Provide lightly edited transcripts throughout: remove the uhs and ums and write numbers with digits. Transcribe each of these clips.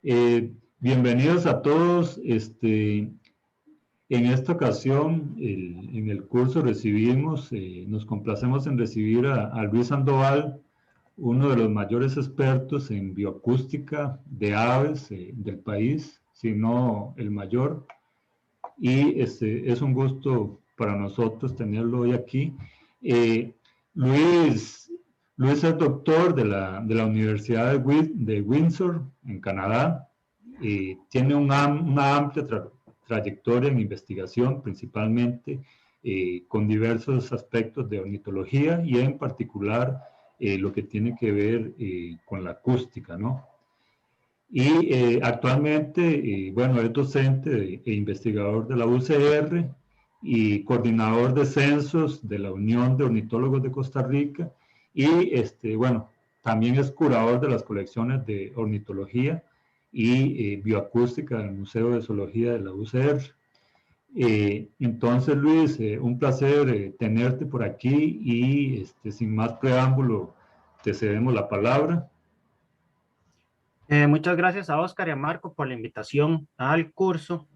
Bienvenidos a todos. En esta ocasión, en el curso recibimos, nos complacemos en recibir a Luis Sandoval, uno de los mayores expertos en bioacústica de aves del país, si no el mayor. Y es un gusto para nosotros tenerlo hoy aquí. Eh, Luis, Luis es doctor de la Universidad de Windsor, en Canadá. Tiene una amplia trayectoria en investigación, principalmente con diversos aspectos de ornitología y en particular lo que tiene que ver con la acústica, ¿no? Y actualmente, bueno, es docente e investigador de la UCR y coordinador de censos de la Unión de Ornitólogos de Costa Rica y, bueno, también es curador de las colecciones de ornitología y bioacústica del Museo de Zoología de la UCR. Entonces, Luis, un placer tenerte por aquí y sin más preámbulo, te cedemos la palabra. Muchas gracias a Oscar y a Marco por la invitación al curso.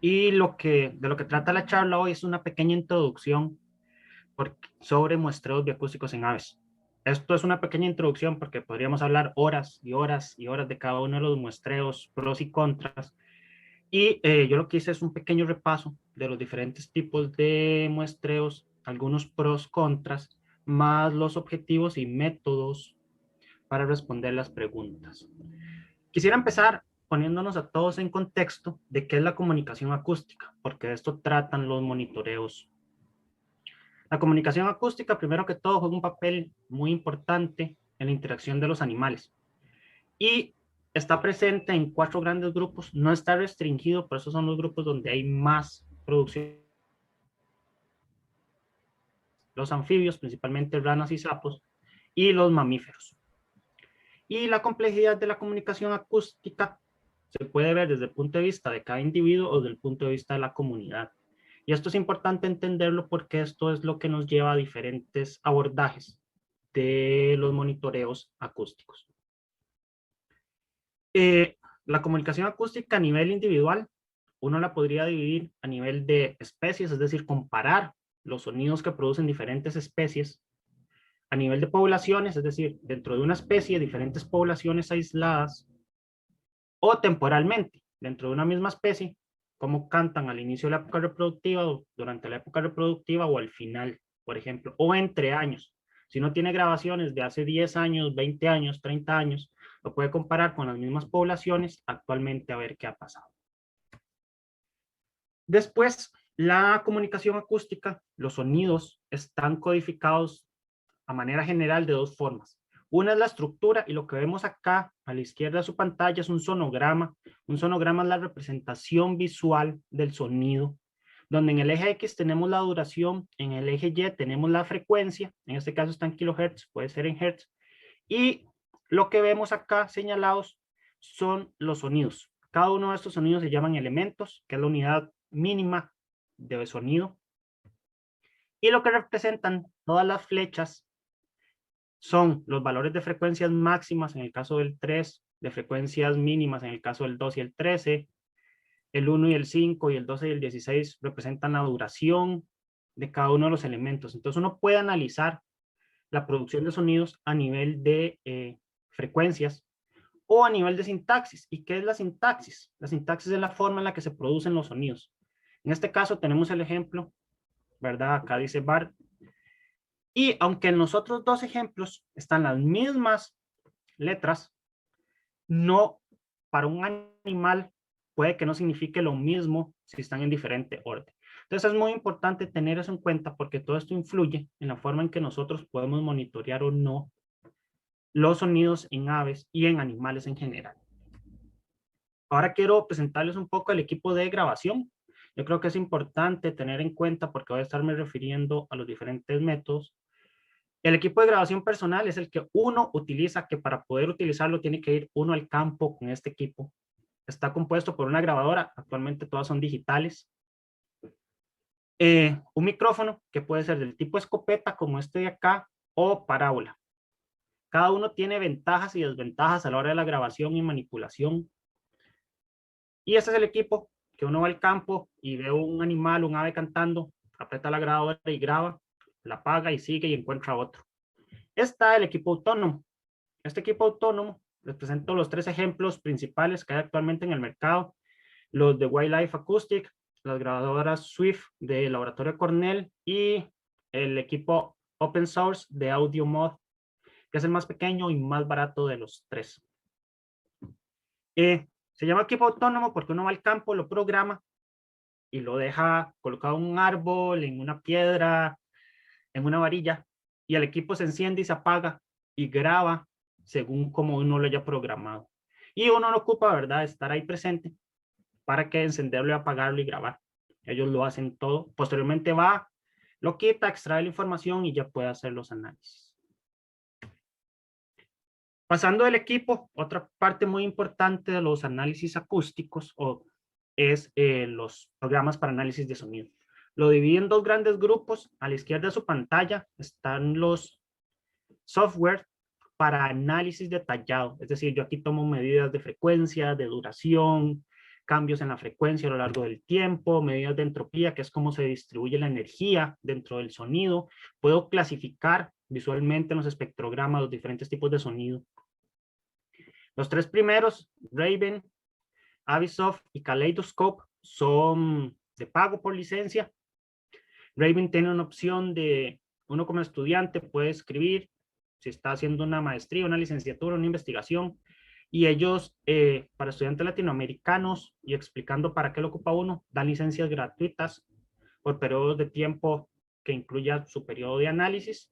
Y de lo que trata la charla hoy es una pequeña introducción sobre muestreos bioacústicos en aves. Esto es una pequeña introducción porque podríamos hablar horas y horas y horas de cada uno de los muestreos, pros y contras. Y yo lo que hice es un pequeño repaso de los diferentes tipos de muestreos, algunos pros, contras, más los objetivos y métodos para responder las preguntas. Quisiera empezar poniéndonos a todos en contexto de qué es la comunicación acústica, porque de esto tratan los monitoreos. La comunicación acústica, primero que todo, juega un papel muy importante en la interacción de los animales y está presente en 4 grandes grupos, no está restringido, por eso son los grupos donde hay más producción. Los anfibios, principalmente ranas y sapos, y los mamíferos. Y la complejidad de la comunicación acústica se puede ver desde el punto de vista de cada individuo o desde el punto de vista de la comunidad. Y esto es importante entenderlo porque esto es lo que nos lleva a diferentes abordajes de los monitoreos acústicos. La comunicación acústica a nivel individual, uno la podría dividir a nivel de especies, es decir, comparar los sonidos que producen diferentes especies. A nivel de poblaciones, es decir, dentro de una especie, diferentes poblaciones aisladas, o temporalmente, dentro de una misma especie, cómo cantan al inicio de la época reproductiva, o durante la época reproductiva o al final, por ejemplo, o entre años. Si no tiene grabaciones de hace 10 años, 20 años, 30 años, lo puede comparar con las mismas poblaciones actualmente a ver qué ha pasado. Después, la comunicación acústica, los sonidos están codificados a manera general de 2 formas. Una es la estructura y lo que vemos acá a la izquierda de su pantalla es un sonograma. Un sonograma es la representación visual del sonido, donde en el eje X tenemos la duración, en el eje Y tenemos la frecuencia, en este caso está en kilohertz, puede ser en hertz, y lo que vemos acá señalados son los sonidos. Cada uno de estos sonidos se llaman elementos, que es la unidad mínima de sonido, y lo que representan todas las flechas son los valores de frecuencias máximas en el caso del 3, de frecuencias mínimas en el caso del 2 y el 13, el 1 y el 5 y el 12 y el 16 representan la duración de cada uno de los elementos. Entonces uno puede analizar la producción de sonidos a nivel de frecuencias o a nivel de sintaxis. ¿Y qué es la sintaxis? La sintaxis es la forma en la que se producen los sonidos. En este caso tenemos el ejemplo, ¿verdad? Acá dice Bart. Y aunque en los otros 2 ejemplos están las mismas letras, no, para un animal puede que no signifique lo mismo si están en diferente orden. Entonces es muy importante tener eso en cuenta porque todo esto influye en la forma en que nosotros podemos monitorear o no los sonidos en aves y en animales en general. Ahora quiero presentarles un poco el equipo de grabación. Yo creo que es importante tener en cuenta porque voy a estarme refiriendo a los diferentes métodos. El equipo de grabación personal es el que uno utiliza, que para poder utilizarlo tiene que ir uno al campo con este equipo. Está compuesto por una grabadora, actualmente todas son digitales. Un micrófono que puede ser del tipo escopeta como este de acá o parábola. Cada uno tiene ventajas y desventajas a la hora de la grabación y manipulación. Y este es el equipo que uno va al campo y ve un animal, un ave cantando, aprieta la grabadora y graba, la apaga y sigue y encuentra otro. Está el equipo autónomo. Este equipo autónomo, les presento los 3 ejemplos principales que hay actualmente en el mercado: los de Wildlife Acoustic, las grabadoras Swift de Laboratorio Cornell y el equipo open source de AudioMod, que es el más pequeño y más barato de los 3. Se llama equipo autónomo porque uno va al campo, lo programa y lo deja colocado en un árbol, en una piedra, en una varilla, y el equipo se enciende y se apaga y graba según como uno lo haya programado. Y uno no ocupa, ¿verdad?, estar ahí presente para que encenderlo y apagarlo y grabar. Ellos lo hacen todo. Posteriormente va, lo quita, extrae la información y ya puede hacer los análisis. Pasando del equipo, otra parte muy importante de los análisis acústicos es los programas para análisis de sonido. Lo dividí en 2 grandes grupos. A la izquierda de su pantalla están los software para análisis detallado. Es decir, yo aquí tomo medidas de frecuencia, de duración, cambios en la frecuencia a lo largo del tiempo, medidas de entropía, que es cómo se distribuye la energía dentro del sonido. Puedo clasificar visualmente en los espectrogramas los diferentes tipos de sonido. Los 3 primeros, Raven, Avisoft y Kaleidoscope, son de pago por licencia. Raven tiene una opción de, uno como estudiante puede escribir, si está haciendo una maestría, una licenciatura, una investigación, y ellos, para estudiantes latinoamericanos, y explicando para qué lo ocupa uno, dan licencias gratuitas por periodos de tiempo que incluya su periodo de análisis.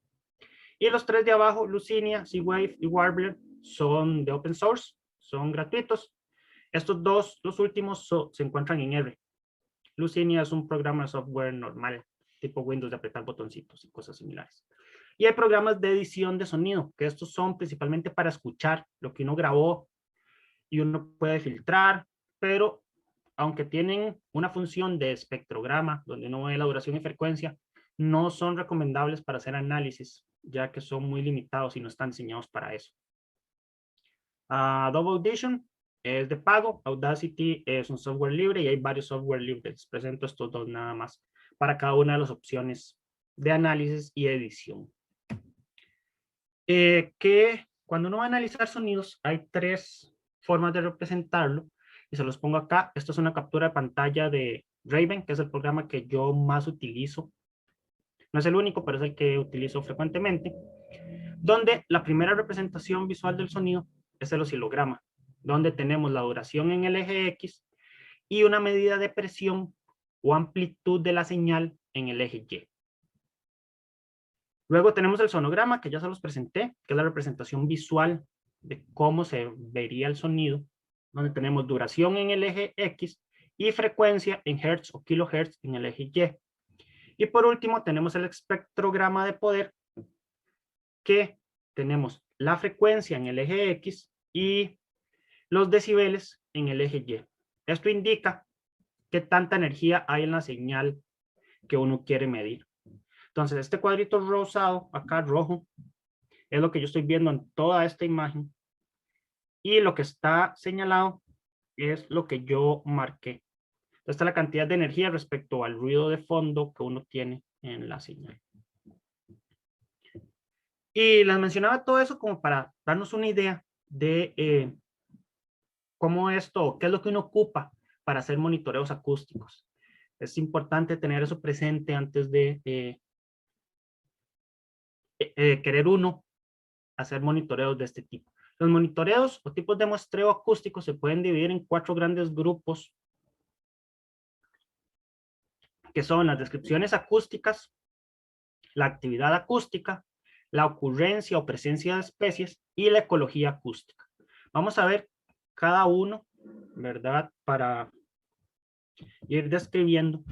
Y los 3 de abajo, Lucinia, Z-Wave y Warbler, son de open source, son gratuitos. Estos 2, los últimos, se encuentran en R. Lucinia es un programa de software normal, tipo Windows, de apretar botoncitos y cosas similares. Y hay programas de edición de sonido, que estos son principalmente para escuchar lo que uno grabó y uno puede filtrar, pero aunque tienen una función de espectrograma, donde uno ve la duración y frecuencia, no son recomendables para hacer análisis, ya que son muy limitados y no están diseñados para eso. Adobe Audition es de pago, Audacity es un software libre y hay varios software libres. Presento estos 2 nada más para cada una de las opciones de análisis y edición. Que cuando uno va a analizar sonidos, hay 3 formas de representarlo y se los pongo acá. Esto es una captura de pantalla de Raven, que es el programa que yo más utilizo. No es el único, pero es el que utilizo frecuentemente, donde la primera representación visual del sonido es el oscilograma, donde tenemos la duración en el eje X y una medida de presión o amplitud de la señal en el eje Y. Luego tenemos el sonograma, que ya se los presenté, que es la representación visual de cómo se vería el sonido, donde tenemos duración en el eje X y frecuencia en hertz o kilohertz en el eje Y. Y por último tenemos el espectrograma de poder, que tenemos la frecuencia en el eje X y los decibeles en el eje Y. Esto indica qué tanta energía hay en la señal que uno quiere medir. Entonces, este cuadrito rosado, acá rojo, es lo que yo estoy viendo en toda esta imagen. Y lo que está señalado es lo que yo marqué. Esta es la cantidad de energía respecto al ruido de fondo que uno tiene en la señal. Y les mencionaba todo eso como para darnos una idea de cómo esto, qué es lo que uno ocupa para hacer monitoreos acústicos. Es importante tener eso presente antes de querer uno hacer monitoreos de este tipo. Los monitoreos o tipos de muestreo acústico se pueden dividir en 4 grandes grupos, que son las descripciones acústicas, la actividad acústica, la ocurrencia o presencia de especies y la ecología acústica. Vamos a ver cada uno, ¿verdad?, para ir describiendo.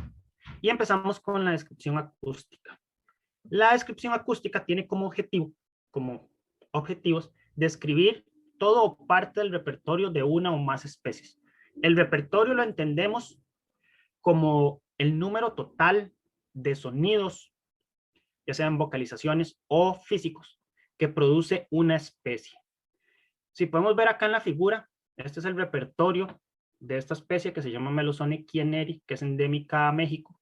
Y empezamos con la descripción acústica. La descripción acústica tiene como objetivos, describir todo o parte del repertorio de una o más especies. El repertorio lo entendemos como el número total de sonidos, ya sean vocalizaciones o físicos, que produce una especie. Si podemos ver acá en la figura, este es el repertorio de esta especie que se llama Melosone kieneri, que es endémica a México,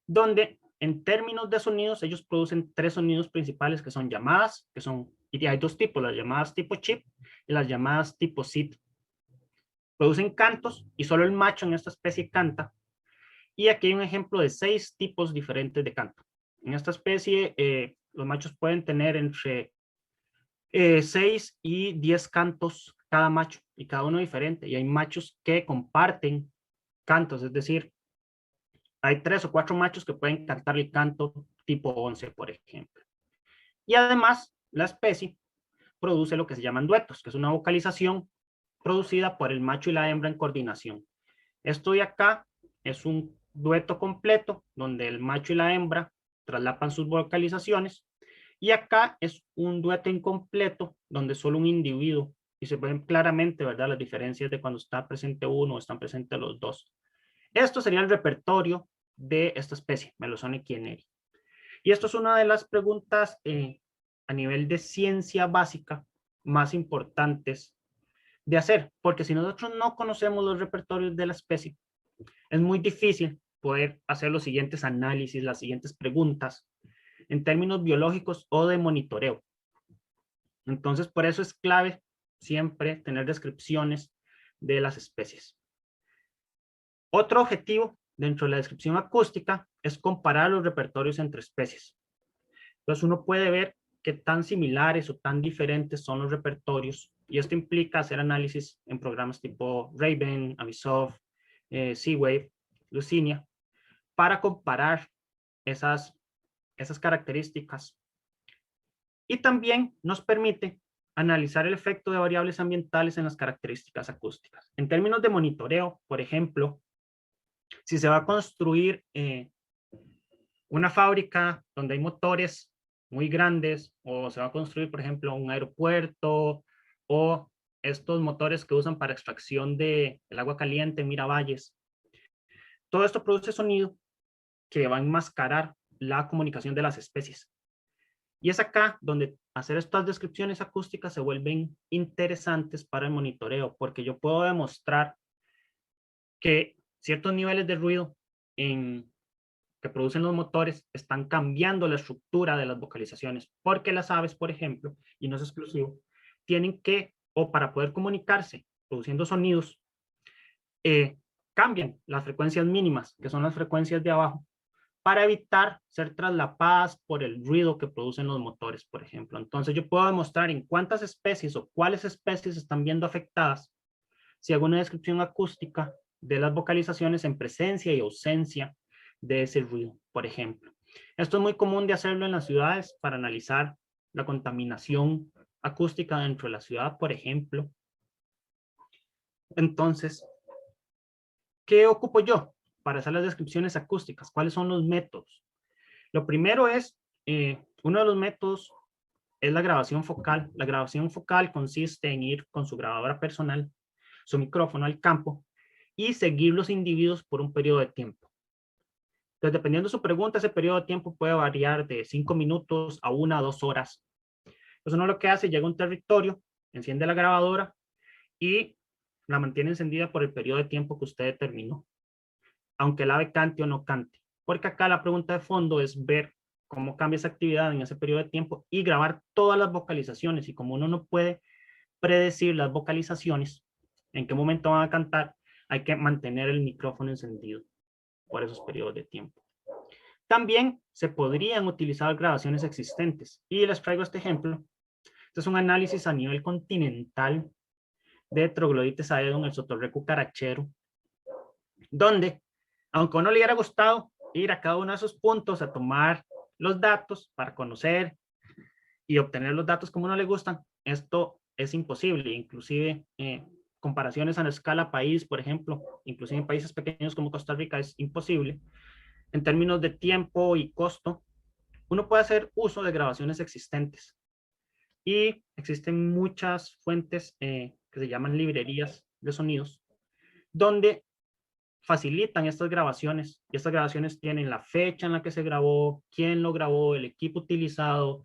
donde en términos de sonidos ellos producen 3 sonidos principales que son llamadas, y hay 2 tipos, las llamadas tipo chip y las llamadas tipo SID. Producen cantos y solo el macho en esta especie canta. Y aquí hay un ejemplo de 6 tipos diferentes de canto. En esta especie los machos pueden tener entre 6 y 10 cantos cada macho y cada uno diferente. Y hay machos que comparten cantos, es decir, hay 3 o 4 machos que pueden cantar el canto tipo 11, por ejemplo. Y además, la especie produce lo que se llaman duetos, que es una vocalización producida por el macho y la hembra en coordinación. Esto de acá es un dueto completo donde el macho y la hembra traslapan sus vocalizaciones, y acá es un dueto incompleto donde solo un individuo, y se ven claramente, ¿verdad?, las diferencias de cuando está presente uno o están presentes los dos. Esto sería el repertorio de esta especie, Melosone kieneri. Y esto es una de las preguntas a nivel de ciencia básica más importantes de hacer, porque si nosotros no conocemos los repertorios de la especie, es muy difícil poder hacer los siguientes análisis, las siguientes preguntas en términos biológicos o de monitoreo. Entonces, por eso es clave siempre tener descripciones de las especies. Otro objetivo dentro de la descripción acústica es comparar los repertorios entre especies. Entonces, uno puede ver qué tan similares o tan diferentes son los repertorios, y esto implica hacer análisis en programas tipo Raven, Amisoft, Z-Wave, Lucinia, para comparar esas características. Y también nos permite analizar el efecto de variables ambientales en las características acústicas. En términos de monitoreo, por ejemplo, si se va a construir una fábrica donde hay motores muy grandes, o se va a construir, por ejemplo, un aeropuerto, o estos motores que usan para extracción del agua caliente en Miravalles, todo esto produce sonido que va a enmascarar la comunicación de las especies. Y es acá donde hacer estas descripciones acústicas se vuelven interesantes para el monitoreo, porque yo puedo demostrar que ciertos niveles de ruido que producen los motores están cambiando la estructura de las vocalizaciones, porque las aves, por ejemplo, y no es exclusivo, tienen que, o para poder comunicarse produciendo sonidos, cambian las frecuencias mínimas, que son las frecuencias de abajo, para evitar ser traslapadas por el ruido que producen los motores, por ejemplo. Entonces yo puedo demostrar en cuántas especies o cuáles especies están viendo afectadas si hago una descripción acústica de las vocalizaciones en presencia y ausencia de ese ruido, por ejemplo. Esto es muy común de hacerlo en las ciudades para analizar la contaminación acústica dentro de la ciudad, por ejemplo. Entonces, ¿qué ocupo yo para hacer las descripciones acústicas? ¿Cuáles son los métodos? Lo primero es, uno de los métodos es la grabación focal. La grabación focal consiste en ir con su grabadora personal, su micrófono al campo, y seguir los individuos por un periodo de tiempo. Entonces, dependiendo de su pregunta, ese periodo de tiempo puede variar de 5 minutos a 1 a 2 horas. Entonces, uno lo que hace, llega a un territorio, enciende la grabadora y la mantiene encendida por el periodo de tiempo que usted determinó, aunque el ave cante o no cante. Porque acá la pregunta de fondo es ver cómo cambia esa actividad en ese periodo de tiempo y grabar todas las vocalizaciones. Y como uno no puede predecir las vocalizaciones, en qué momento van a cantar, hay que mantener el micrófono encendido por esos periodos de tiempo. También se podrían utilizar grabaciones existentes. Y les traigo este ejemplo. Este es un análisis a nivel continental de Troglodites aedum, el sotorreco carachero, donde, aunque a uno le hubiera gustado ir a cada uno de esos puntos a tomar los datos para conocer y obtener los datos como a uno le gustan, esto es imposible. Inclusive comparaciones a la escala país, por ejemplo, inclusive en países pequeños como Costa Rica, es imposible. En términos de tiempo y costo, uno puede hacer uso de grabaciones existentes. Y existen muchas fuentes que se llaman librerías de sonidos, donde facilitan estas grabaciones. Y estas grabaciones tienen la fecha en la que se grabó, quién lo grabó, el equipo utilizado,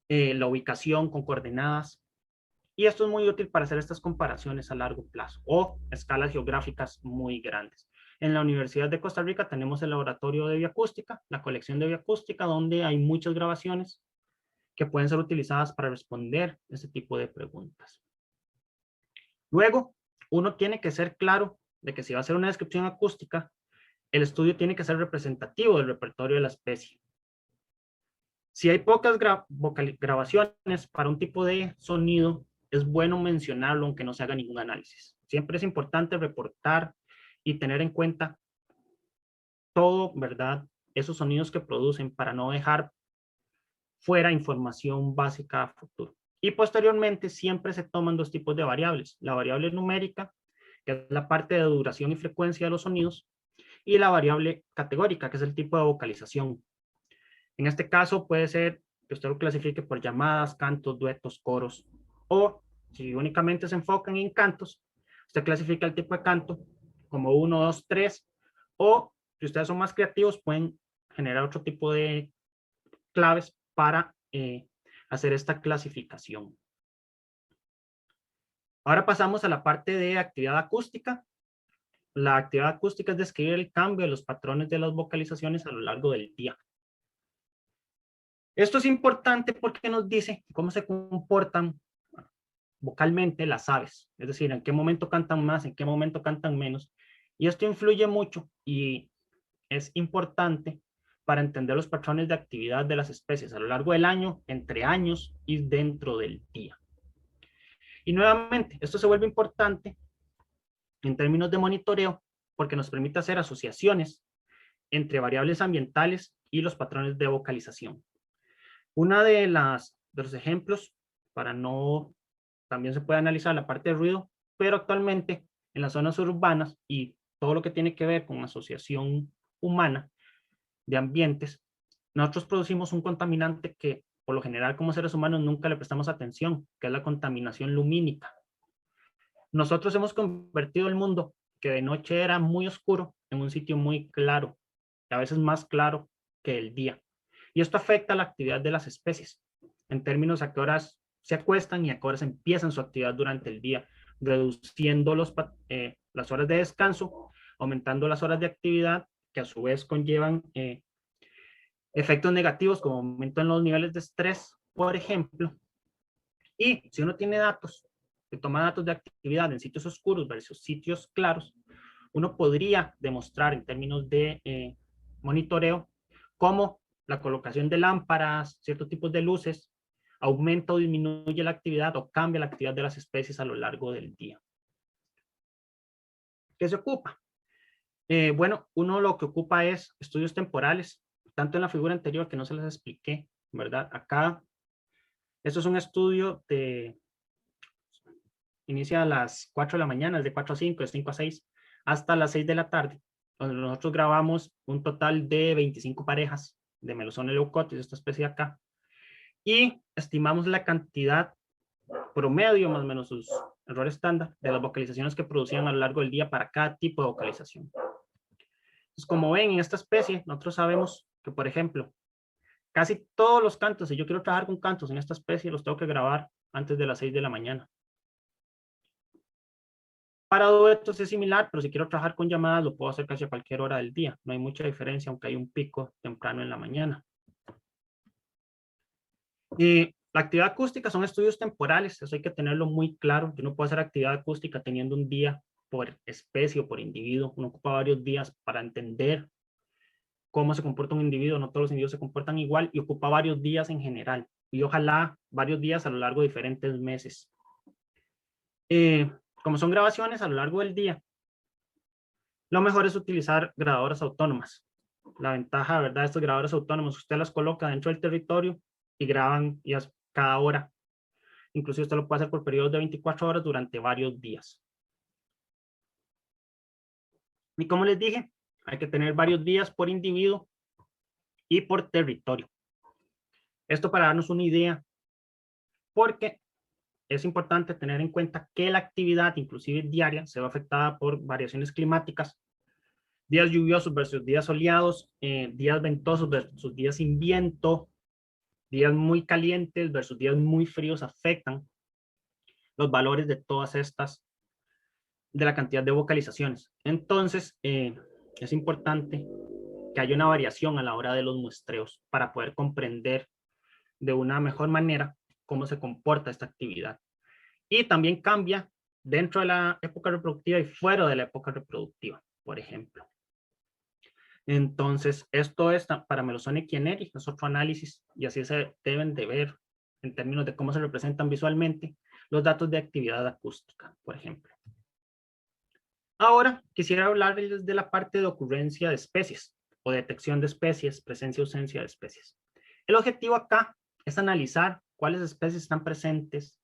la ubicación con coordenadas. Y esto es muy útil para hacer estas comparaciones a largo plazo o escalas geográficas muy grandes. En la Universidad de Costa Rica tenemos el laboratorio de bioacústica, la colección de bioacústica, donde hay muchas grabaciones que pueden ser utilizadas para responder ese tipo de preguntas. Luego, uno tiene que ser claro de que si va a hacer una descripción acústica, el estudio tiene que ser representativo del repertorio de la especie. Si hay pocas grabaciones para un tipo de sonido, es bueno mencionarlo aunque no se haga ningún análisis. Siempre es importante reportar y tener en cuenta todo, ¿verdad? Esos sonidos que producen para no dejar fuera información básica a futuro. Y posteriormente siempre se toman dos tipos de variables. La variable numérica, que es la parte de duración y frecuencia de los sonidos, y la variable categórica, que es el tipo de vocalización. En este caso puede ser que usted lo clasifique por llamadas, cantos, duetos, coros, o si únicamente se enfocan en cantos, usted clasifica el tipo de canto como 1, 2, 3, o si ustedes son más creativos pueden generar otro tipo de claves para hacer esta clasificación. Ahora pasamos a la parte de actividad acústica. La actividad acústica es describir el cambio de los patrones de las vocalizaciones a lo largo del día. Esto es importante porque nos dice cómo se comportan vocalmente las aves, es decir, en qué momento cantan más, en qué momento cantan menos. Y esto influye mucho y es importante para entender los patrones de actividad de las especies a lo largo del año, entre años y dentro del día. Y nuevamente, esto se vuelve importante en términos de monitoreo porque nos permite hacer asociaciones entre variables ambientales y los patrones de vocalización. Una de los ejemplos, para no, también se puede analizar la parte de ruido, pero actualmente en las zonas urbanas y todo lo que tiene que ver con asociación humana de ambientes, nosotros producimos un contaminante que por lo general como seres humanos nunca le prestamos atención, que es la contaminación lumínica. Nosotros hemos convertido el mundo que de noche era muy oscuro en un sitio muy claro, y a veces más claro que el día. Y esto afecta la actividad de las especies, en términos a qué horas se acuestan y a qué horas empiezan su actividad durante el día, reduciendo las horas de descanso, aumentando las horas de actividad, que a su vez conllevan efectos negativos como aumento en los niveles de estrés, por ejemplo. Y si uno tiene datos, que toma datos de actividad en sitios oscuros versus sitios claros, uno podría demostrar en términos de monitoreo cómo la colocación de lámparas, ciertos tipos de luces, aumenta o disminuye la actividad o cambia la actividad de las especies a lo largo del día. ¿Qué se ocupa? Bueno, uno lo que ocupa es estudios temporales, tanto en la figura anterior que no se les expliqué, ¿verdad? Acá, esto es un estudio inicia a las 4 de la mañana, es de 4 a 5, de 5 a 6, hasta las 6 de la tarde, donde nosotros grabamos un total de 25 parejas de Melosones leucotis, esta especie de acá, y estimamos la cantidad promedio, más o menos sus errores estándar, de las vocalizaciones que producían a lo largo del día para cada tipo de vocalización. Entonces, como ven, en esta especie, nosotros sabemos que, por ejemplo, casi todos los cantos, si yo quiero trabajar con cantos en esta especie, los tengo que grabar antes de las 6 de la mañana. Para duetos es similar, pero si quiero trabajar con llamadas, lo puedo hacer casi a cualquier hora del día. No hay mucha diferencia, aunque hay un pico temprano en la mañana. Y la actividad acústica son estudios temporales, eso hay que tenerlo muy claro. Yo no puedo hacer actividad acústica teniendo un día por especie o por individuo. Uno ocupa varios días para entender cómo se comporta un individuo. No todos los individuos se comportan igual y ocupa varios días en general. Y ojalá varios días a lo largo de diferentes meses. Como son grabaciones a lo largo del día, lo mejor es utilizar grabadoras autónomas. La ventaja, ¿verdad?, de estas grabadoras autónomas, usted las coloca dentro del territorio y graban cada hora. Inclusive usted lo puede hacer por periodos de 24 horas durante varios días. Y como les dije, hay que tener varios días por individuo y por territorio. Esto para darnos una idea, porque es importante tener en cuenta que la actividad, inclusive diaria, se ve afectada por variaciones climáticas. Días lluviosos versus días soleados, días ventosos versus días sin viento, días muy calientes versus días muy fríos afectan los valores de todas estas, de la cantidad de vocalizaciones. Entonces, es importante que haya una variación a la hora de los muestreos para poder comprender de una mejor manera cómo se comporta esta actividad. Y también cambia dentro de la época reproductiva y fuera de la época reproductiva, por ejemplo. Entonces, esto es para Melosonic y Eneri, es otro análisis, y así se deben de ver en términos de cómo se representan visualmente los datos de actividad acústica, por ejemplo. Ahora quisiera hablarles de la parte de ocurrencia de especies o detección de especies, presencia o ausencia de especies. El objetivo acá es analizar cuáles especies están presentes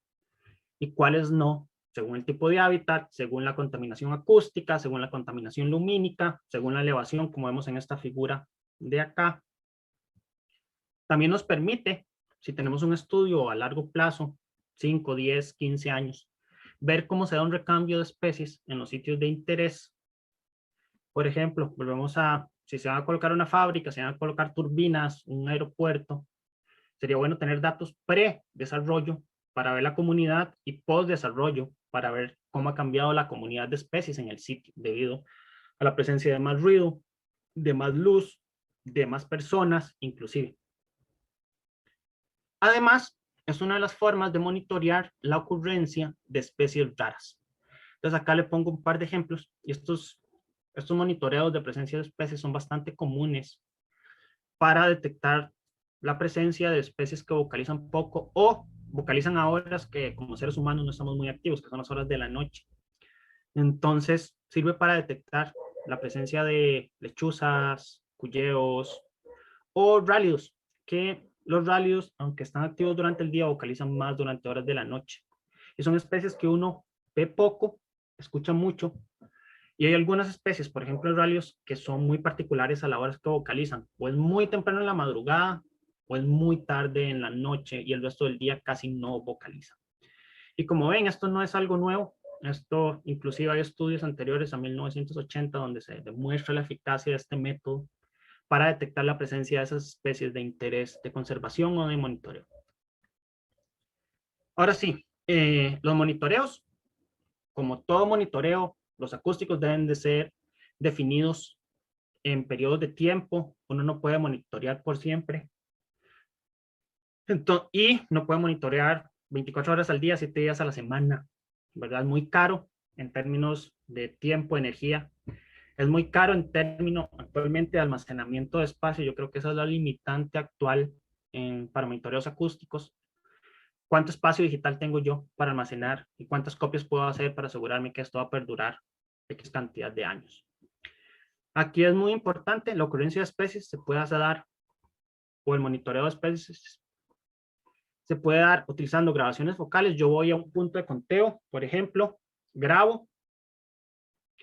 y cuáles no, según el tipo de hábitat, según la contaminación acústica, según la contaminación lumínica, según la elevación, como vemos en esta figura de acá. También nos permite, si tenemos un estudio a largo plazo, 5, 10, 15 años, ver cómo se da un recambio de especies en los sitios de interés. Por ejemplo, volvemos a, si se va a colocar una fábrica, se van a colocar turbinas, un aeropuerto, sería bueno tener datos pre-desarrollo para ver la comunidad y post-desarrollo para ver cómo ha cambiado la comunidad de especies en el sitio debido a la presencia de más ruido, de más luz, de más personas, inclusive. Además, es una de las formas de monitorear la ocurrencia de especies raras. Entonces acá le pongo un par de ejemplos y estos monitoreos de presencia de especies son bastante comunes para detectar la presencia de especies que vocalizan poco o vocalizan a horas que como seres humanos no estamos muy activos, que son las horas de la noche. Entonces sirve para detectar la presencia de lechuzas, cuyeos o rálidos, que los rálidos, aunque están activos durante el día, vocalizan más durante horas de la noche. Y son especies que uno ve poco, escucha mucho, y hay algunas especies, por ejemplo, rálidos, que son muy particulares a la hora que vocalizan, o es muy temprano en la madrugada, o es muy tarde en la noche, y el resto del día casi no vocalizan. Y como ven, esto no es algo nuevo, esto inclusive hay estudios anteriores a 1980 donde se demuestra la eficacia de este método para detectar la presencia de esas especies de interés de conservación o de monitoreo. Ahora sí, los monitoreos, como todo monitoreo, los acústicos deben de ser definidos en periodos de tiempo. Uno no puede monitorear por siempre. Entonces, y no puede monitorear 24 horas al día, 7 días a la semana, ¿verdad? Es muy caro en términos de tiempo, energía. Es muy caro en términos actualmente de almacenamiento de espacio. Yo creo que esa es la limitante actual para monitoreos acústicos. ¿Cuánto espacio digital tengo yo para almacenar y cuántas copias puedo hacer para asegurarme que esto va a perdurar X cantidad de años? Aquí es muy importante la ocurrencia de especies, se puede dar, o el monitoreo de especies, se puede dar utilizando grabaciones focales. Yo voy a un punto de conteo, por ejemplo, grabo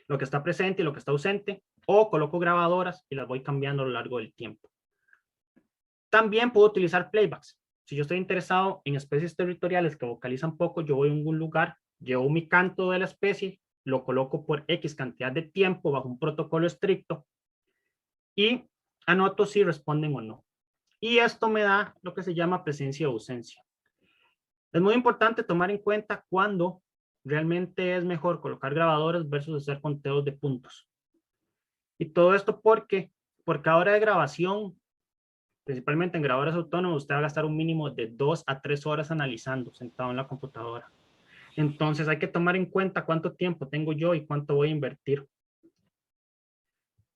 lo que está presente y lo que está ausente, o coloco grabadoras y las voy cambiando a lo largo del tiempo. También puedo utilizar playbacks. Si yo estoy interesado en especies territoriales que vocalizan poco, yo voy a algún lugar, llevo mi canto de la especie, lo coloco por X cantidad de tiempo bajo un protocolo estricto y anoto si responden o no. Y esto me da lo que se llama presencia o ausencia. Es muy importante tomar en cuenta cuándo realmente es mejor colocar grabadoras versus hacer conteos de puntos. Y todo esto porque por cada hora de grabación, principalmente en grabadoras autónomas, usted va a gastar un mínimo de 2 a 3 horas analizando sentado en la computadora. Entonces hay que tomar en cuenta cuánto tiempo tengo yo y cuánto voy a invertir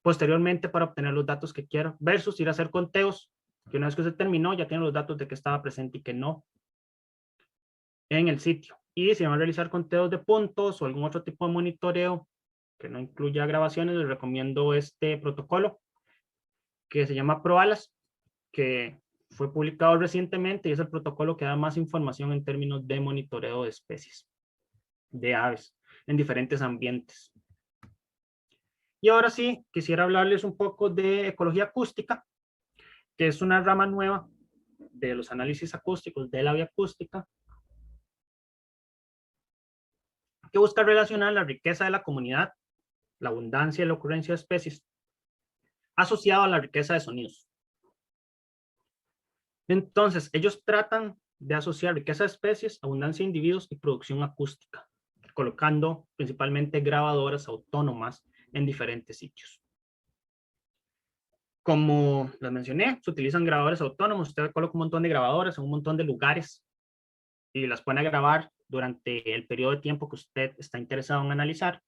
posteriormente para obtener los datos que quiero, versus ir a hacer conteos, que una vez que se terminó ya tiene los datos de que estaba presente y que no en el sitio. Y si van a realizar conteos de puntos o algún otro tipo de monitoreo que no incluya grabaciones, les recomiendo este protocolo que se llama ProAlas, que fue publicado recientemente y es el protocolo que da más información en términos de monitoreo de especies de aves en diferentes ambientes. Y ahora sí, quisiera hablarles un poco de ecología acústica, que es una rama nueva de los análisis acústicos de la bioacústica, que busca relacionar la riqueza de la comunidad, la abundancia y la ocurrencia de especies, asociado a la riqueza de sonidos. Entonces, ellos tratan de asociar riqueza de especies, abundancia de individuos y producción acústica, colocando principalmente grabadoras autónomas en diferentes sitios. Como les mencioné, se utilizan grabadores autónomos. Usted coloca un montón de grabadoras en un montón de lugares y las pone a grabar durante el periodo de tiempo que usted está interesado en analizar.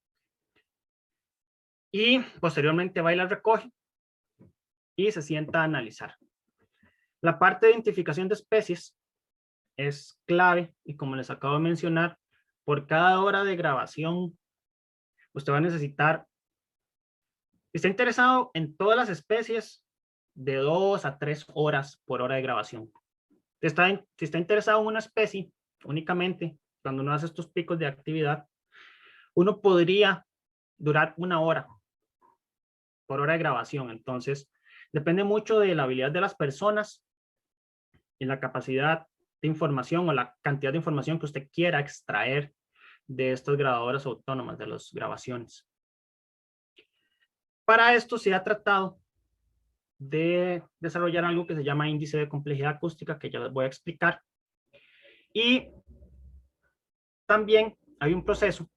Y posteriormente va y las recoge y se sienta a analizar. La parte de identificación de especies es clave y, como les acabo de mencionar, por cada hora de grabación usted va a necesitar, si está interesado en todas las especies, de 2 a 3 horas por hora de grabación. Si está interesado en una especie únicamente, cuando uno hace estos picos de actividad, uno podría durar 1 hora por hora de grabación. Entonces, depende mucho de la habilidad de las personas y la capacidad de información o la cantidad de información que usted quiera extraer de estas grabadoras autónomas, de las grabaciones. Para esto se ha tratado de desarrollar algo que se llama índice de complejidad acústica, que ya les voy a explicar. Y también hay un proceso,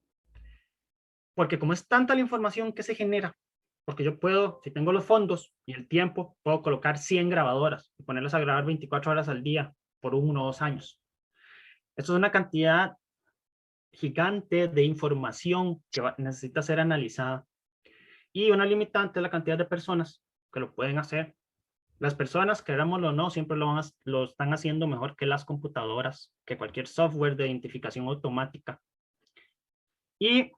porque como es tanta la información que se genera, porque yo puedo, si tengo los fondos y el tiempo, puedo colocar 100 grabadoras y ponerlas a grabar 24 horas al día por 1 o 2 años. Esto es una cantidad gigante de información que necesita ser analizada, y una limitante es la cantidad de personas que lo pueden hacer. Las personas, querámoslo o no, siempre lo están haciendo mejor que las computadoras, que cualquier software de identificación automática. Y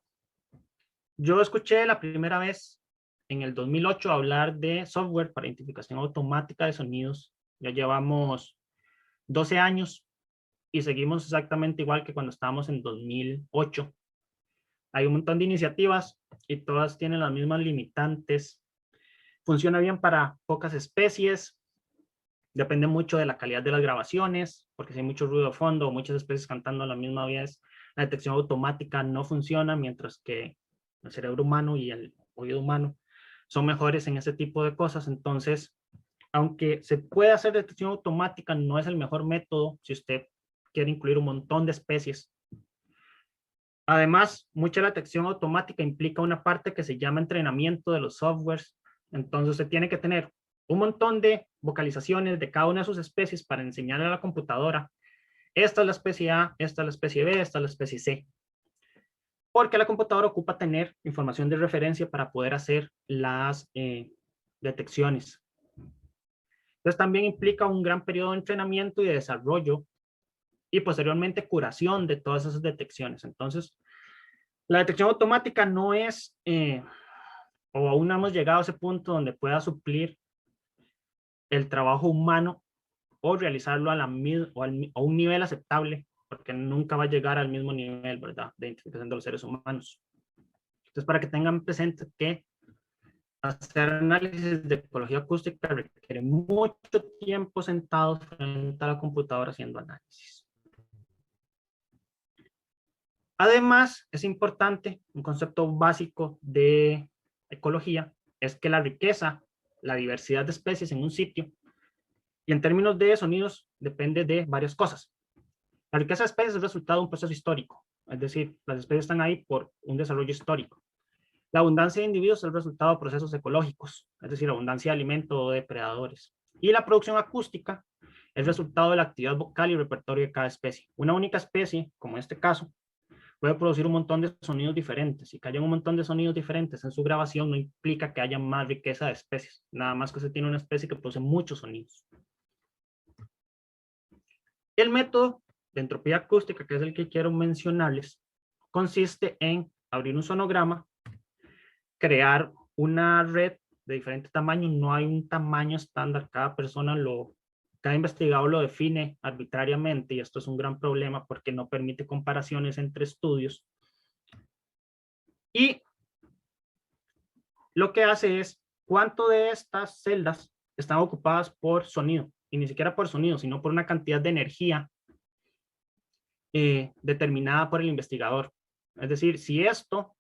yo escuché la primera vez en el 2008 hablar de software para identificación automática de sonidos. Ya llevamos 12 años y seguimos exactamente igual que cuando estábamos en 2008. Hay un montón de iniciativas y todas tienen las mismas limitantes. Funciona bien para pocas especies. Depende mucho de la calidad de las grabaciones, porque si hay mucho ruido de fondo o muchas especies cantando a la misma vez, la detección automática no funciona, mientras que el cerebro humano y el oído humano son mejores en ese tipo de cosas. Entonces, aunque se puede hacer detección automática, no es el mejor método si usted quiere incluir un montón de especies. Además, mucha detección automática implica una parte que se llama entrenamiento de los softwares. Entonces, se tiene que tener un montón de vocalizaciones de cada una de sus especies para enseñarle a la computadora: esta es la especie A, esta es la especie B, esta es la especie C. Porque la computadora ocupa tener información de referencia para poder hacer las detecciones. Entonces, también implica un gran periodo de entrenamiento y de desarrollo y posteriormente curación de todas esas detecciones. Entonces, la detección automática no es, o aún no hemos llegado a ese punto donde pueda suplir el trabajo humano o realizarlo a un nivel aceptable, porque nunca va a llegar al mismo nivel, ¿verdad?, de identificación de los seres humanos. Entonces, para que tengan presente que hacer análisis de ecología acústica requiere mucho tiempo sentado frente a la computadora haciendo análisis. Además, es importante, un concepto básico de ecología, es que la riqueza, la diversidad de especies en un sitio, y en términos de sonidos, depende de varias cosas. La riqueza de especies es el resultado de un proceso histórico, es decir, las especies están ahí por un desarrollo histórico. La abundancia de individuos es el resultado de procesos ecológicos, es decir, abundancia de alimento o de depredadores. Y la producción acústica es el resultado de la actividad vocal y repertorio de cada especie. Una única especie, como en este caso, puede producir un montón de sonidos diferentes, y que haya un montón de sonidos diferentes en su grabación no implica que haya más riqueza de especies, nada más que se tiene una especie que produce muchos sonidos. El método de entropía acústica, que es el que quiero mencionarles, consiste en abrir un sonograma, crear una red de diferentes tamaños. No hay un tamaño estándar, cada investigador lo define arbitrariamente, y esto es un gran problema porque no permite comparaciones entre estudios. Y lo que hace es cuánto de estas celdas están ocupadas por sonido, y ni siquiera por sonido, sino por una cantidad de energía determinada por el investigador. Es decir, si esto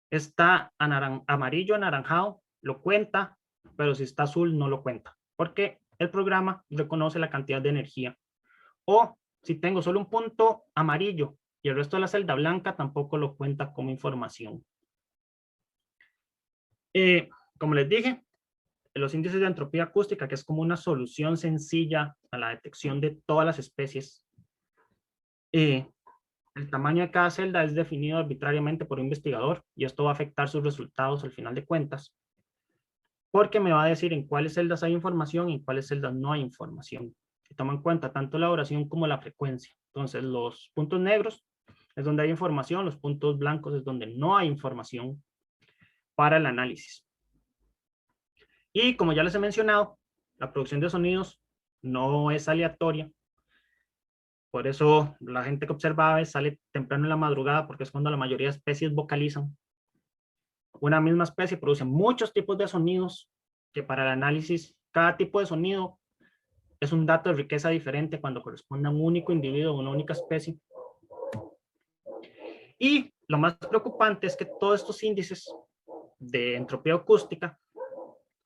está amarillo anaranjado, lo cuenta, pero si está azul no lo cuenta, porque el programa reconoce la cantidad de energía O si tengo solo un punto amarillo y el resto de la celda blanca, tampoco lo cuenta como información. Como les dije, los índices de entropía acústica, que es como una solución sencilla a la detección de todas las especies. El tamaño de cada celda es definido arbitrariamente por un investigador y esto va a afectar sus resultados al final de cuentas, porque me va a decir en cuáles celdas hay información y en cuáles celdas no hay información. Y toma en cuenta tanto la duración como la frecuencia. Entonces, los puntos negros es donde hay información, los puntos blancos es donde no hay información para el análisis. Y como ya les he mencionado, la producción de sonidos no es aleatoria. Por eso la gente que observa aves sale temprano en la madrugada, porque es cuando la mayoría de especies vocalizan. Una misma especie produce muchos tipos de sonidos, que para el análisis, cada tipo de sonido es un dato de riqueza diferente cuando corresponde a un único individuo o una única especie. Y lo más preocupante es que todos estos índices de entropía acústica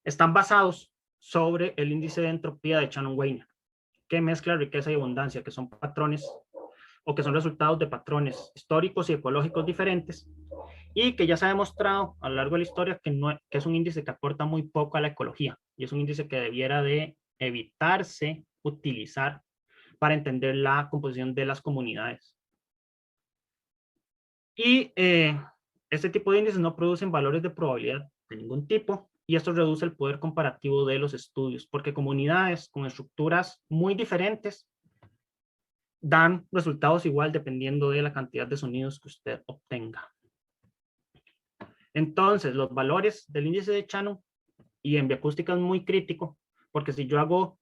están basados sobre el índice de entropía de Shannon-Weiner, que mezcla riqueza y abundancia, que son patrones o que son resultados de patrones históricos y ecológicos diferentes, y que ya se ha demostrado a lo largo de la historia que es un índice que aporta muy poco a la ecología, y es un índice que debiera de evitarse utilizar para entender la composición de las comunidades. Y este tipo de índices no producen valores de probabilidad de ningún tipo, y esto reduce el poder comparativo de los estudios, porque comunidades con estructuras muy diferentes dan resultados igual dependiendo de la cantidad de sonidos que usted obtenga. Entonces, los valores del índice de Shannon y en bioacústica es muy crítico, porque si yo hago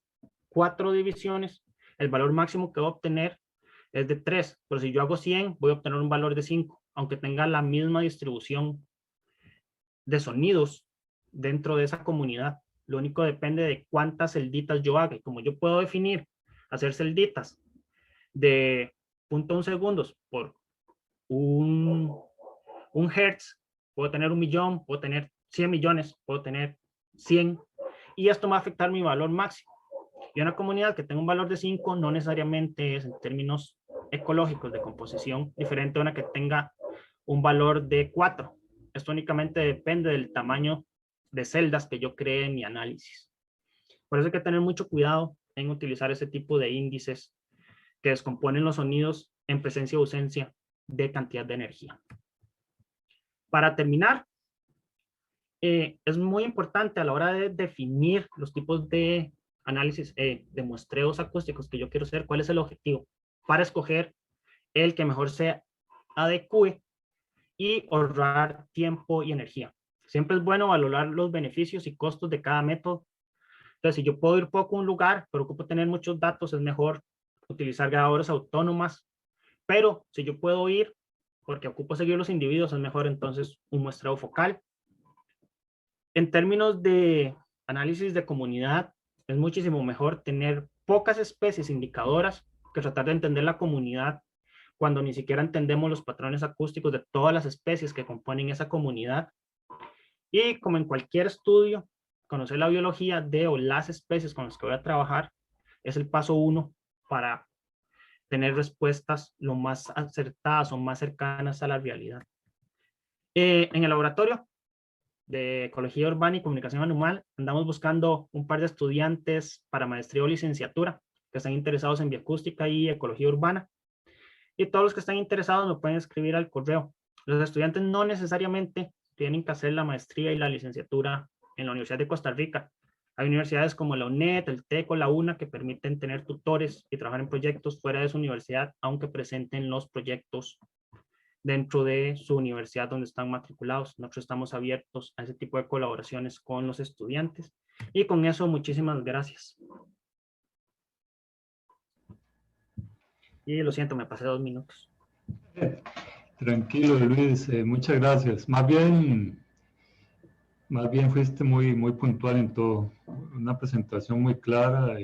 4 divisiones, el valor máximo que voy a obtener es de 3, pero si yo hago 100, voy a obtener un valor de 5, aunque tenga la misma distribución de sonidos dentro de esa comunidad. Lo único depende de cuántas celditas yo haga, y como yo puedo definir hacer celditas de 0.1 segundos por un hertz, puedo tener 1.000.000, puedo tener 100 millones, puedo tener 100, y esto va a afectar mi valor máximo. Y una comunidad que tenga un valor de 5 no necesariamente es en términos ecológicos de composición diferente a una que tenga un valor de 4. Esto únicamente depende del tamaño de celdas que yo cree en mi análisis. Por eso hay que tener mucho cuidado en utilizar ese tipo de índices que descomponen los sonidos en presencia o ausencia de cantidad de energía. Para terminar, es muy importante a la hora de definir los tipos de análisis de muestreos acústicos que yo quiero hacer, cuál es el objetivo, para escoger el que mejor se adecue y ahorrar tiempo y energía. Siempre es bueno valorar los beneficios y costos de cada método. Entonces, si yo puedo ir poco a un lugar, pero ocupo tener muchos datos, es mejor utilizar grabadoras autónomas. Pero si yo puedo ir porque ocupo seguir los individuos, es mejor entonces un muestreo focal. En términos de análisis de comunidad, es muchísimo mejor tener pocas especies indicadoras que tratar de entender la comunidad cuando ni siquiera entendemos los patrones acústicos de todas las especies que componen esa comunidad. Y como en cualquier estudio, conocer la biología de o las especies con las que voy a trabajar es el paso 1 para tener respuestas lo más acertadas o más cercanas a la realidad. En el laboratorio de Ecología Urbana y Comunicación Animal andamos buscando un par de estudiantes para maestría o licenciatura que están interesados en bioacústica y ecología urbana. Y todos los que están interesados me pueden escribir al correo. Los estudiantes no necesariamente tienen que hacer la maestría y la licenciatura en la Universidad de Costa Rica. Hay universidades como la UNED, el TEC o la UNA que permiten tener tutores y trabajar en proyectos fuera de su universidad, aunque presenten los proyectos dentro de su universidad donde están matriculados. Nosotros estamos abiertos a ese tipo de colaboraciones con los estudiantes. Y con eso, muchísimas gracias. Y lo siento, me pasé 2 minutos. Tranquilo, Luis, muchas gracias. Más bien fuiste muy puntual en todo. Una presentación muy clara.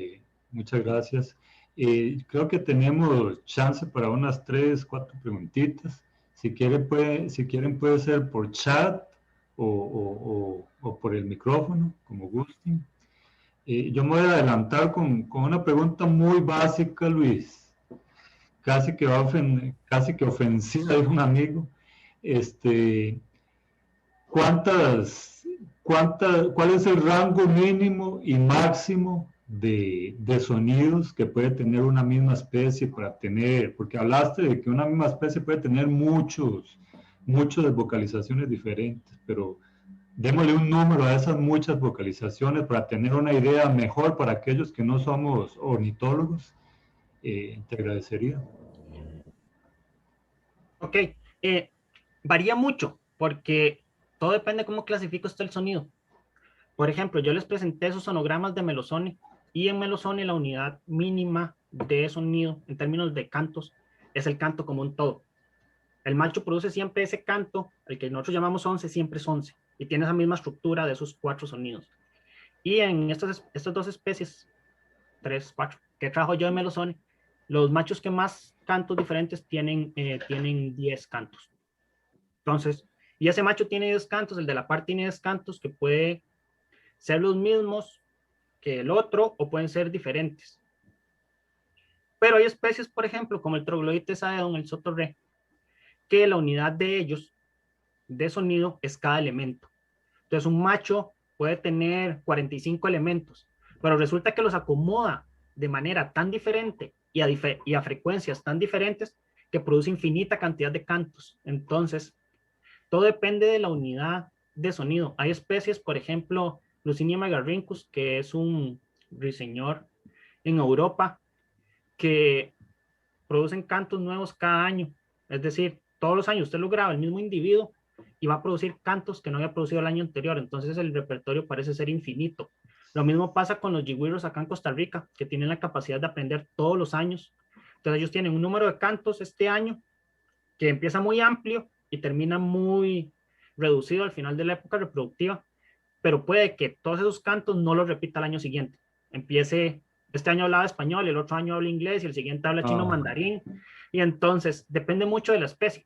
Muchas gracias. Creo que tenemos chance para unas 3, 4 preguntitas. Si quieren puede ser por chat o por el micrófono, como gusten. Yo me voy a adelantar con una pregunta muy básica, Luis. casi que ofensiva de un amigo. ¿Cuántas, ¿Cuál es el rango mínimo y máximo de sonidos que puede tener una misma especie para tener? Porque hablaste de que una misma especie puede tener muchas vocalizaciones diferentes, pero démosle un número a esas muchas vocalizaciones para tener una idea mejor para aquellos que no somos ornitólogos. Te agradecería. Ok, varía mucho porque todo depende de cómo clasifica usted el sonido. Por ejemplo, yo les presenté esos sonogramas de Melosone y en Melosone la unidad mínima de sonido en términos de cantos es el canto como un todo. El macho produce siempre ese canto, el que nosotros llamamos 11, siempre es 11 y tiene esa misma estructura de esos 4 sonidos. Y en estas dos especies, 3, 4, que trabajo yo en Melosone, los machos que más cantos diferentes tienen 10 cantos. Entonces, y ese macho tiene 10 cantos, el de la par tiene 10 cantos que puede ser los mismos que el otro o pueden ser diferentes. Pero hay especies, por ejemplo, como el Troglodytes aedon, el sotorré, que la unidad de ellos, de sonido, es cada elemento. Entonces, un macho puede tener 45 elementos, pero resulta que los acomoda de manera tan diferente y a frecuencias tan diferentes que produce infinita cantidad de cantos. Entonces, todo depende de la unidad de sonido. Hay especies, por ejemplo, Lucinia megarrhynchus, que es un ruiseñor en Europa, que producen cantos nuevos cada año. Es decir, todos los años usted lo graba el mismo individuo y va a producir cantos que no había producido el año anterior. Entonces el repertorio parece ser infinito. Lo mismo pasa con los yigüiros acá en Costa Rica, que tienen la capacidad de aprender todos los años. Entonces ellos tienen un número de cantos este año que empieza muy amplio y termina muy reducido al final de la época reproductiva, pero puede que todos esos cantos no los repita el año siguiente. Empiece, este año hablaba español, el otro año habla inglés y el siguiente habla chino mandarín. Y entonces depende mucho de la especie.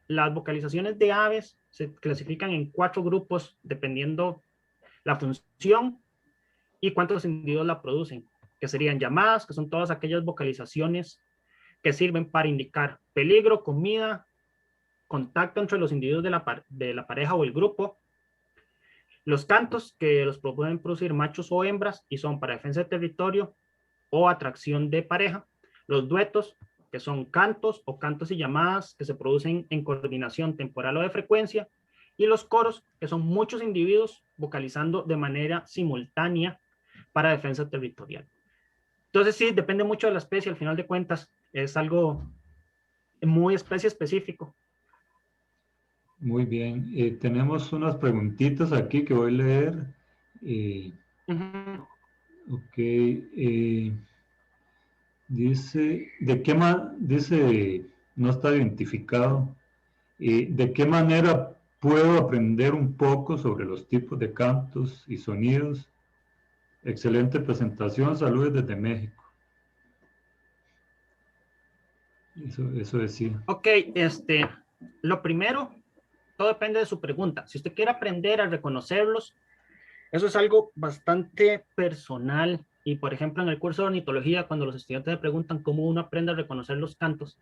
Las vocalizaciones de aves se clasifican en 4 grupos dependiendo la función y cuántos individuos la producen, que serían llamadas, que son todas aquellas vocalizaciones que sirven para indicar peligro, comida, contacto entre los individuos de la pareja o el grupo. Los cantos, que los pueden producir machos o hembras y son para defensa de territorio o atracción de pareja. Los duetos, que son cantos o cantos y llamadas que se producen en coordinación temporal o de frecuencia. Y los coros, que son muchos individuos vocalizando de manera simultánea para defensa territorial. Entonces sí, depende mucho de la especie, al final de cuentas es algo muy especie específico. Muy bien. Tenemos unas preguntitas aquí que voy a leer. Ok. Dice, dice, no está identificado. ¿De qué manera puedo aprender un poco sobre los tipos de cantos y sonidos? Excelente presentación. Saludos desde México. Eso decía. Ok, lo primero, todo depende de su pregunta. Si usted quiere aprender a reconocerlos, eso es algo bastante personal. Y por ejemplo, en el curso de ornitología, cuando los estudiantes me preguntan cómo uno aprende a reconocer los cantos,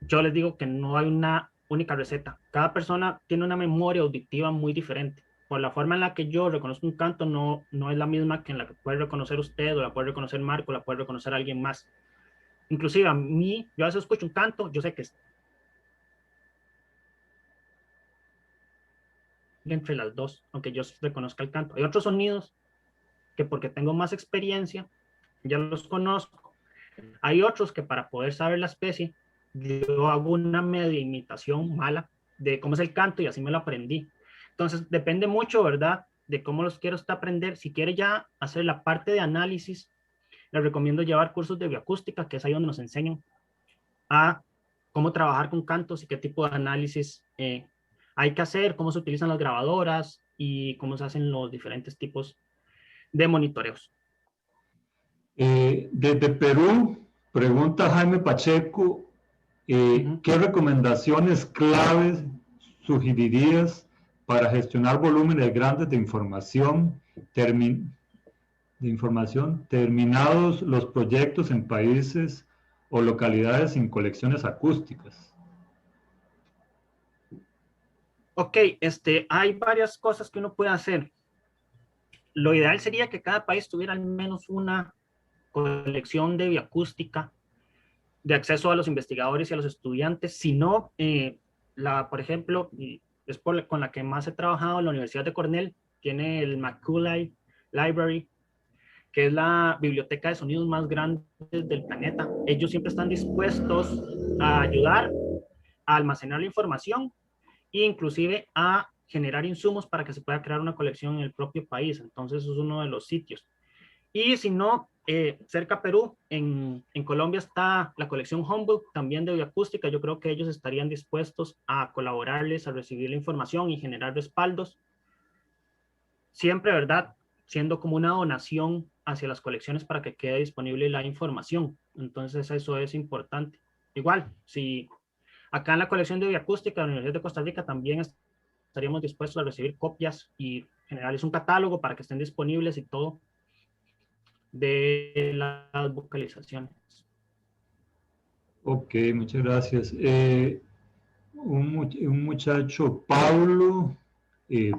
yo les digo que no hay una única receta. Cada persona tiene una memoria auditiva muy diferente. Por la forma en la que yo reconozco un canto, no es la misma que en la que puede reconocer usted, o la puede reconocer Marco, la puede reconocer alguien más. Inclusive a mí, yo a veces escucho un canto, yo sé que es entre las dos, aunque yo reconozca el canto. Hay otros sonidos que porque tengo más experiencia, ya los conozco. Hay otros que para poder saber la especie, yo hago una media imitación mala de cómo es el canto y así me lo aprendí. Entonces, depende mucho, ¿verdad? De cómo los quiero usted aprender. Si quiere ya hacer la parte de análisis, les recomiendo llevar cursos de bioacústica, que es ahí donde nos enseñan a cómo trabajar con cantos y qué tipo de análisis hay que hacer, cómo se utilizan las grabadoras y cómo se hacen los diferentes tipos de monitoreos. Desde Perú, pregunta Jaime Pacheco, ¿qué recomendaciones claves sugerirías para gestionar volúmenes grandes de información, terminados los proyectos en países o localidades sin colecciones acústicas? Ok, hay varias cosas que uno puede hacer. Lo ideal sería que cada país tuviera al menos una colección de bioacústica de acceso a los investigadores y a los estudiantes. Si no, por ejemplo, y es con la que más he trabajado, la Universidad de Cornell tiene el Macaulay Library, que es la biblioteca de sonidos más grande del planeta. Ellos siempre están dispuestos a ayudar a almacenar la información e inclusive a generar insumos para que se pueda crear una colección en el propio país. Entonces, eso es uno de los sitios. Y si no, cerca a Perú, en Colombia está la colección Humboldt, también de bioacústica. Yo creo que ellos estarían dispuestos a colaborarles, a recibir la información y generar respaldos. Siempre, ¿verdad? Siendo como una donación hacia las colecciones para que quede disponible la información. Entonces, eso es importante. Igual, si acá en la colección de bioacústica de la Universidad de Costa Rica también estaríamos dispuestos a recibir copias y generarles un catálogo para que estén disponibles y todo de las vocalizaciones. Ok, muchas gracias. Un muchacho, Pablo,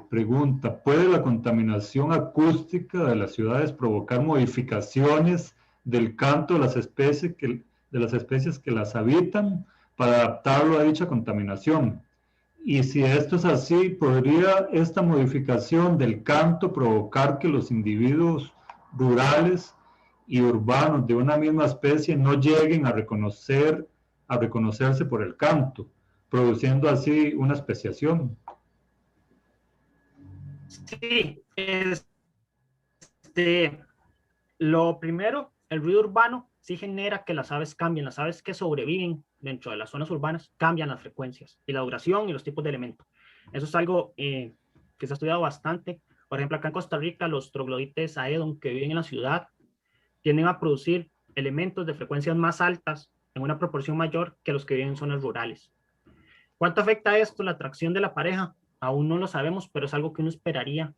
pregunta, ¿puede la contaminación acústica de las ciudades provocar modificaciones del canto de las especies que las habitan para adaptarlo a dicha contaminación? Y si esto es así, ¿podría esta modificación del canto provocar que los individuos rurales y urbanos de una misma especie no lleguen a reconocerse por el canto, produciendo así una especiación? Sí, lo primero, el ruido urbano sí genera que las aves cambien. Las aves que sobreviven dentro de las zonas urbanas cambian las frecuencias y la duración y los tipos de elementos. Eso es algo que se ha estudiado bastante. Por ejemplo, acá en Costa Rica, los troglodites aedon que viven en la ciudad tienden a producir elementos de frecuencias más altas en una proporción mayor que los que viven en zonas rurales. ¿Cuánto afecta esto la atracción de la pareja? Aún no lo sabemos, pero es algo que uno esperaría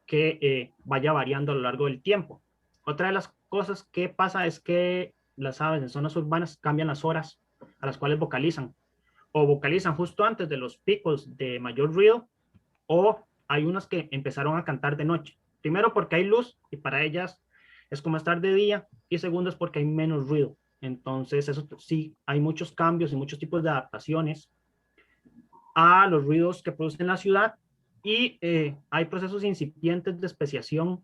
que vaya variando a lo largo del tiempo. Otra de las cosas que pasa es que las aves en zonas urbanas cambian las horas a las cuales vocalizan, o vocalizan justo antes de los picos de mayor ruido, o hay unas que empezaron a cantar de noche. Primero porque hay luz y para ellas es como estar de día, y segundo es porque hay menos ruido. Entonces, eso sí, hay muchos cambios y muchos tipos de adaptaciones a los ruidos que produce la ciudad, y hay procesos incipientes de especiación.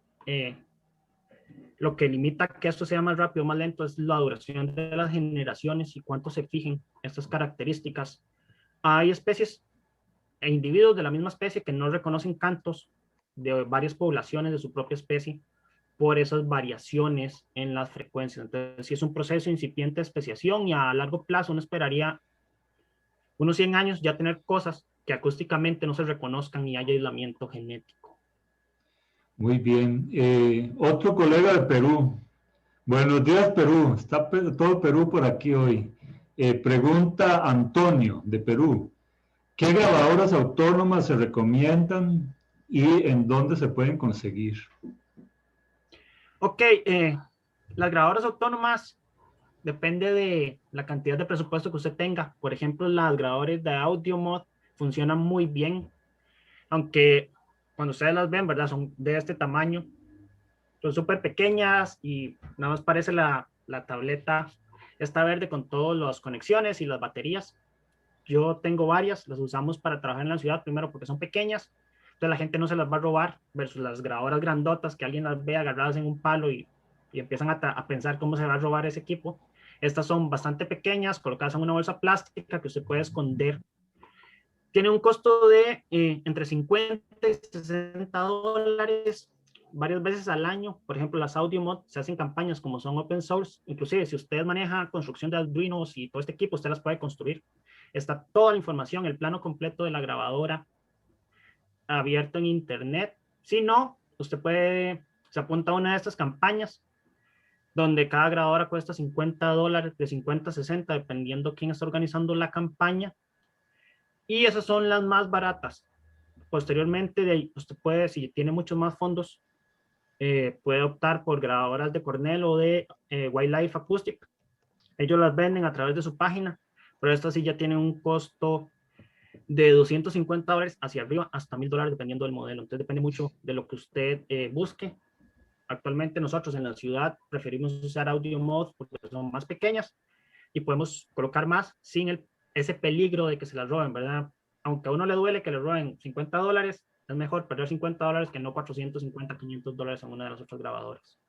Lo que limita que esto sea más rápido o más lento es la duración de las generaciones y cuánto se fijen estas características. Hay especies e individuos de la misma especie que no reconocen cantos de varias poblaciones de su propia especie por esas variaciones en las frecuencias. Entonces, sí es un proceso incipiente de especiación, y a largo plazo uno esperaría unos 100 años ya tener cosas que acústicamente no se reconozcan y haya aislamiento genético. Muy bien. Otro colega de Perú. Buenos días, Perú. Está todo Perú por aquí hoy. Pregunta Antonio, de Perú. ¿Qué grabadoras autónomas se recomiendan y en dónde se pueden conseguir? Ok, las grabadoras autónomas depende de la cantidad de presupuesto que usted tenga. Por ejemplo, las grabadoras de AudioMod funcionan muy bien, aunque cuando ustedes las ven, ¿verdad? Son de este tamaño, son súper pequeñas y nada más parece la tableta esta verde con todas las conexiones y las baterías. Yo tengo varias, las usamos para trabajar en la ciudad, primero porque son pequeñas, entonces la gente no se las va a robar, versus las grabadoras grandotas que alguien las ve agarradas en un palo y empiezan a pensar cómo se va a robar ese equipo. Estas son bastante pequeñas, colocadas en una bolsa plástica que usted puede esconder. Tiene un costo de entre 50 y 60 dólares varias veces al año. Por ejemplo, las AudioMod se hacen campañas como son open source. Inclusive, si usted maneja construcción de Arduinos y todo este equipo, usted las puede construir. Está toda la información, el plano completo de la grabadora abierto en internet. Si no, usted se apunta a una de estas campañas donde cada grabadora cuesta 50 dólares, de 50 a 60, dependiendo quién está organizando la campaña. Y esas son las más baratas. Posteriormente, usted puede, si tiene muchos más fondos, puede optar por grabadoras de Cornell o de Wildlife Acoustic. Ellos las venden a través de su página, pero estas sí ya tienen un costo de $250 hacia arriba hasta $1000 dependiendo del modelo. Entonces depende mucho de lo que usted busque. Actualmente nosotros en la ciudad preferimos usar audio mods porque son más pequeñas y podemos colocar más sin ese peligro de que se las roben, ¿verdad? Aunque a uno le duele que le roben $50, es mejor perder $50 que no 450, $500 en una de las otras grabadoras.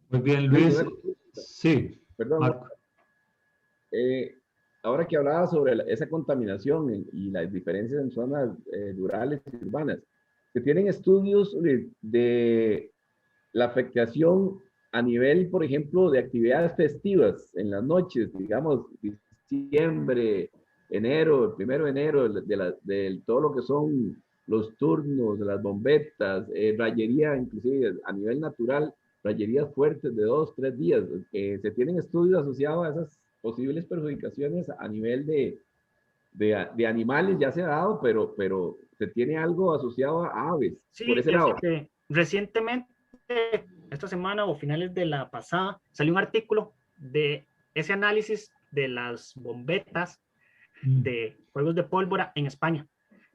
Muy bien, Luis, Luis. Sí, perdón. Marco. Ahora que hablaba sobre esa contaminación y las diferencias en zonas rurales y urbanas, se tienen estudios de la afectación a nivel, por ejemplo, de actividades festivas en las noches, digamos, diciembre, enero, el 1 de enero, de todo lo que son los turnos, las bombetas, rayería, inclusive a nivel natural, rayerías fuertes de 2, 3 días. Se tienen estudios asociados a esas posibles perjudicaciones a nivel de animales, ya se ha dado, pero se tiene algo asociado a aves, Sí, por ese lado. Recientemente, esta semana o finales de la pasada, salió un artículo de ese análisis de las bombetas de juegos de pólvora en España,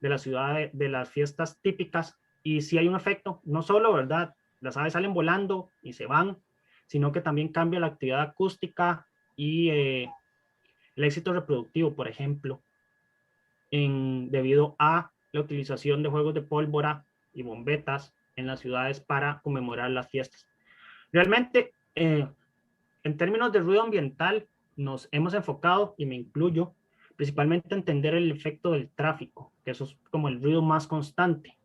de la ciudad de las fiestas típicas, y sí hay un efecto, no solo, ¿verdad? Las aves salen volando y se van, sino que también cambia la actividad acústica y el éxito reproductivo, por ejemplo, debido a la utilización de juegos de pólvora y bombetas en las ciudades para conmemorar las fiestas. Realmente, en términos de ruido ambiental, nos hemos enfocado, y me incluyo, principalmente a entender el efecto del tráfico, que eso es como el ruido más constante.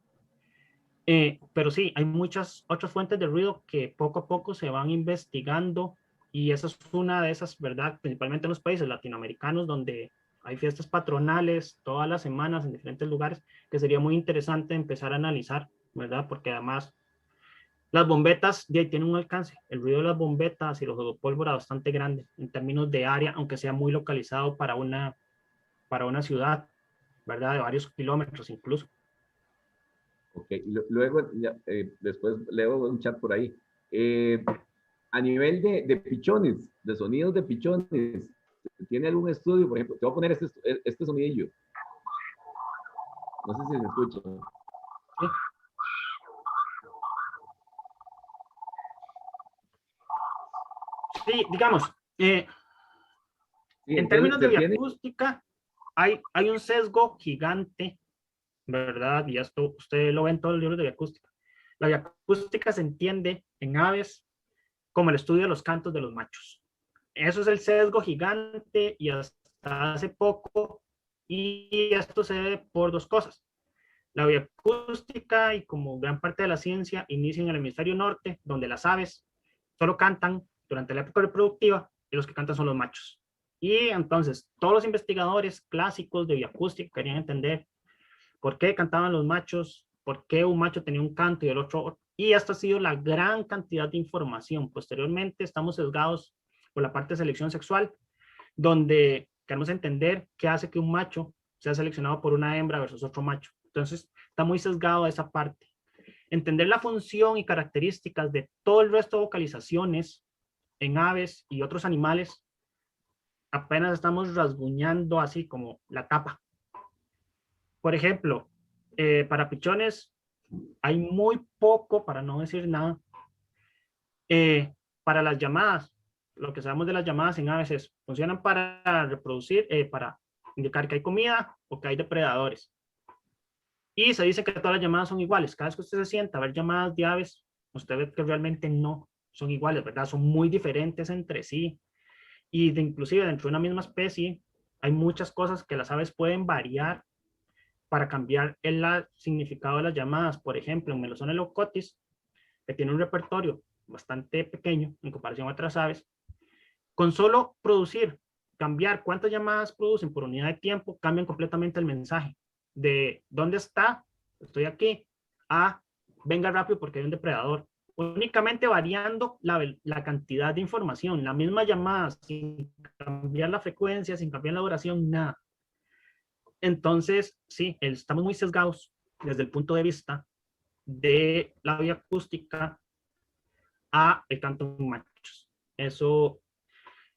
Pero sí, hay muchas otras fuentes de ruido que poco a poco se van investigando, y esa es una de esas, ¿verdad? Principalmente en los países latinoamericanos, donde hay fiestas patronales todas las semanas en diferentes lugares, que sería muy interesante empezar a analizar, ¿verdad? Porque además las bombetas ya tienen un alcance, el ruido de las bombetas y los juegos de pólvora bastante grande en términos de área, aunque sea muy localizado para una ciudad, ¿verdad? De varios kilómetros incluso. Ok, luego, después leo un chat por ahí. A nivel de pichones, de sonidos de pichones, ¿tiene algún estudio? Por ejemplo, te voy a poner este sonidillo. No sé si se escucha. Sí, digamos, Sí, en términos de acústica, hay un sesgo gigante, ¿verdad? Y esto usted lo ve en todos los libros de acústica. La acústica se entiende en aves como el estudio de los cantos de los machos. Eso es el sesgo gigante, y hasta hace poco, y esto se debe por dos cosas. La bioacústica, y como gran parte de la ciencia, inicia en el hemisferio norte, donde las aves solo cantan durante la época reproductiva y los que cantan son los machos. Y entonces todos los investigadores clásicos de bioacústica querían entender por qué cantaban los machos, por qué un macho tenía un canto y el otro. Y esta ha sido la gran cantidad de información. Posteriormente estamos sesgados por la parte de selección sexual, donde queremos entender qué hace que un macho sea seleccionado por una hembra versus otro macho. Entonces está muy sesgado a esa parte. Entender la función y características de todo el resto de vocalizaciones en aves y otros animales, apenas estamos rasguñando así como la tapa. Por ejemplo, para pichones hay muy poco, para no decir nada. Para las llamadas, lo que sabemos de las llamadas en aves es, funcionan para reproducir, para indicar que hay comida o que hay depredadores. Y se dice que todas las llamadas son iguales. Cada vez que usted se sienta a ver llamadas de aves, usted ve que realmente no son iguales, ¿verdad? Son muy diferentes entre sí. Y inclusive dentro de una misma especie, hay muchas cosas que las aves pueden variar para cambiar el significado de las llamadas. Por ejemplo, en Melosona leucotis, que tiene un repertorio bastante pequeño en comparación a otras aves, con solo cambiar cuántas llamadas producen por unidad de tiempo, cambian completamente el mensaje. De ¿dónde está? Estoy aquí. A venga rápido porque hay un depredador. Únicamente variando la cantidad de información, la misma llamada, sin cambiar la frecuencia, sin cambiar la duración, nada. Entonces, sí, estamos muy sesgados desde el punto de vista de la bioacústica a el canto de machos. Eso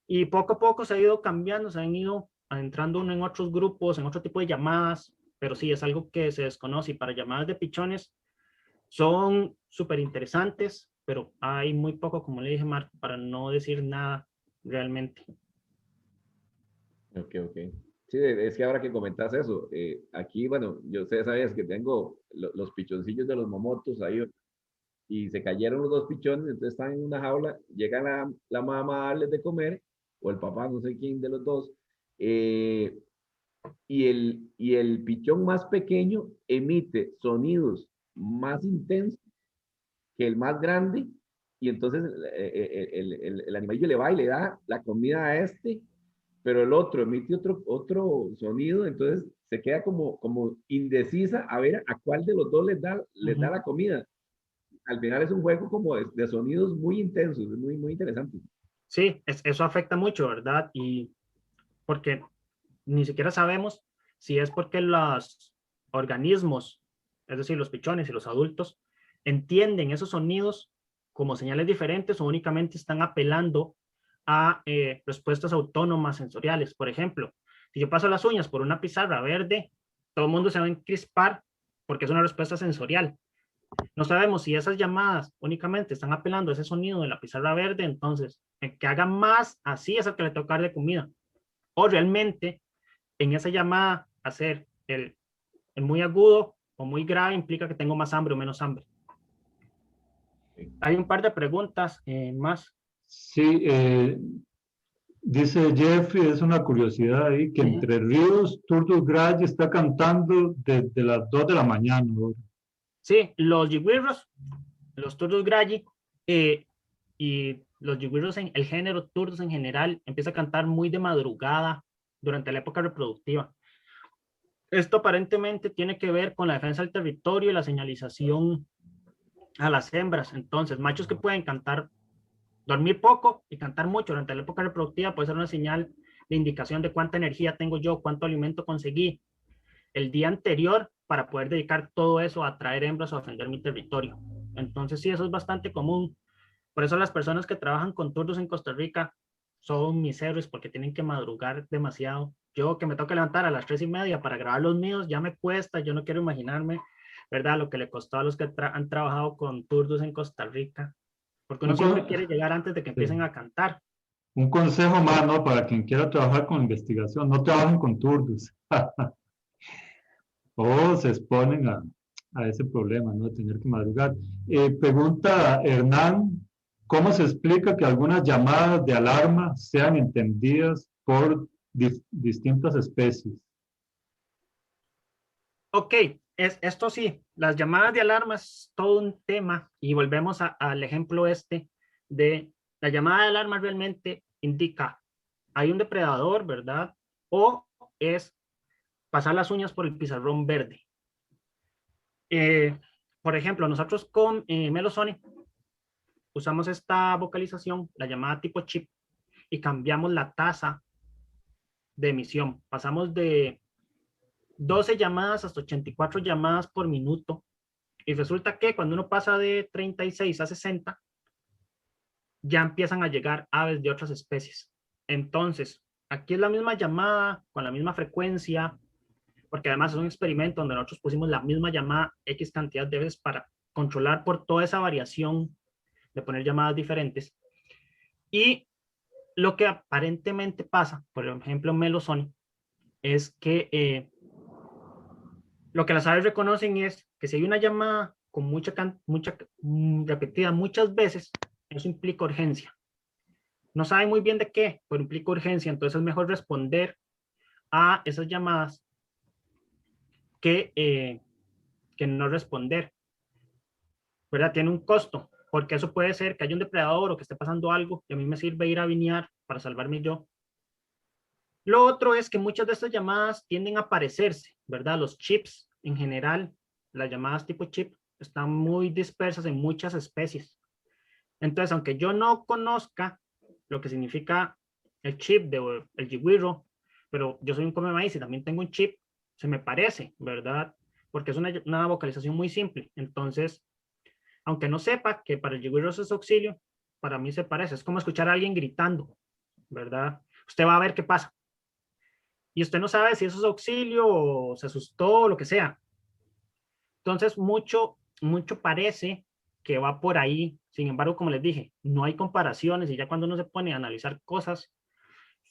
Y poco a poco se ha ido cambiando, se han ido adentrando uno en otros grupos, en otro tipo de llamadas, pero sí, es algo que se desconoce. Y para llamadas de pichones son súper interesantes, pero hay muy poco, como le dije, Marco, para no decir nada realmente. Ok, ok. Sí, es que ahora que comentas eso, aquí, bueno, yo sé, sabes que tengo los pichoncillos de los momotos ahí y se cayeron los dos pichones, entonces están en una jaula, llega la mamá a darles de comer, o el papá, no sé quién de los dos, eh, y el pichón más pequeño emite sonidos más intensos que el más grande, y entonces el animalillo le va y le da la comida a este, pero el otro emite otro sonido, entonces se queda como indecisa a ver a cuál de los dos les da la comida. Al final es un juego como de sonidos muy intensos, muy, muy interesante. Sí, eso afecta mucho, ¿verdad? Y porque ni siquiera sabemos si es porque los organismos, es decir, los pichones y los adultos, entienden esos sonidos como señales diferentes o únicamente están apelando a respuestas autónomas sensoriales. Por ejemplo, si yo paso las uñas por una pizarra verde, todo el mundo se va a encrispar porque es una respuesta sensorial. No sabemos si esas llamadas únicamente están apelando a ese sonido de la pizarra verde, entonces el que haga más así es el que le toca dar de comida. O realmente en esa llamada hacer el muy agudo o muy grave implica que tengo más hambre o menos hambre. Hay un par de preguntas más. Sí, dice Jeffrey, es una curiosidad ahí, que Entre Ríos, Turdus Gray está cantando desde las 2 de la mañana. ¿No? Sí, los yigüirros, los turdos grayi y los yigüirros, el género turdos en general, empieza a cantar muy de madrugada durante la época reproductiva. Esto aparentemente tiene que ver con la defensa del territorio y la señalización a las hembras. Entonces, machos que pueden cantar, dormir poco y cantar mucho durante la época reproductiva puede ser una señal de indicación de cuánta energía tengo yo, cuánto alimento conseguí el día anterior para poder dedicar todo eso a atraer hembras o a defender mi territorio. Entonces, sí, eso es bastante común. Por eso las personas que trabajan con turdos en Costa Rica son mis héroes porque tienen que madrugar demasiado. Yo que me toca levantar a las 3:30 para grabar los míos, ya me cuesta, yo no quiero imaginarme, ¿verdad? Lo que le costó a los que han trabajado con turdos en Costa Rica, porque uno Un, siempre con- quiere llegar antes de que empiecen a cantar. un consejo más, ¿no? Para quien quiera trabajar con investigación, no trabajen con turdos. O se exponen a ese problema, ¿no? De tener que madrugar. Pregunta Hernán, ¿cómo se explica que algunas llamadas de alarma sean entendidas por distintas especies? Ok, esto sí, las llamadas de alarma es todo un tema y volvemos al ejemplo este de la llamada de alarma realmente indica hay un depredador, ¿verdad? O es pasar las uñas por el pizarrón verde. Eh, por ejemplo, nosotros con Melosonic usamos esta vocalización, la llamada tipo chip, y cambiamos la tasa de emisión. Pasamos de 12 llamadas hasta 84 llamadas por minuto. Y resulta que cuando uno pasa de 36 a 60, ya empiezan a llegar aves de otras especies. Entonces, aquí es la misma llamada, con la misma frecuencia, porque además es un experimento donde nosotros pusimos la misma llamada X cantidad de veces para controlar por toda esa variación de poner llamadas diferentes. Y lo que aparentemente pasa, por ejemplo en Melosonic, es que lo que las aves reconocen es que si hay una llamada con mucha repetida muchas veces, eso implica urgencia. No saben muy bien de qué, pero implica urgencia, entonces es mejor responder a esas llamadas que no responder, ¿verdad? Tiene un costo, porque eso puede ser que haya un depredador o que esté pasando algo y a mí me sirve ir a vinear para salvarme yo. Lo otro es que muchas de estas llamadas tienden a parecerse, ¿verdad? Los chips en general, las llamadas tipo chip, están muy dispersas en muchas especies. Entonces, aunque yo no conozca lo que significa el chip de el jigwirro, pero yo soy un come maíz y también tengo un chip, se me parece, ¿verdad? Porque es una vocalización muy simple. Entonces, aunque no sepa que para el jigwirro es auxilio, para mí se parece. Es como escuchar a alguien gritando. ¿verdad? Usted va a ver qué pasa. Y usted no sabe si eso es auxilio o se asustó o lo que sea. Entonces, mucho parece que va por ahí. Sin embargo, como les dije, no hay comparaciones y ya cuando uno se pone a analizar cosas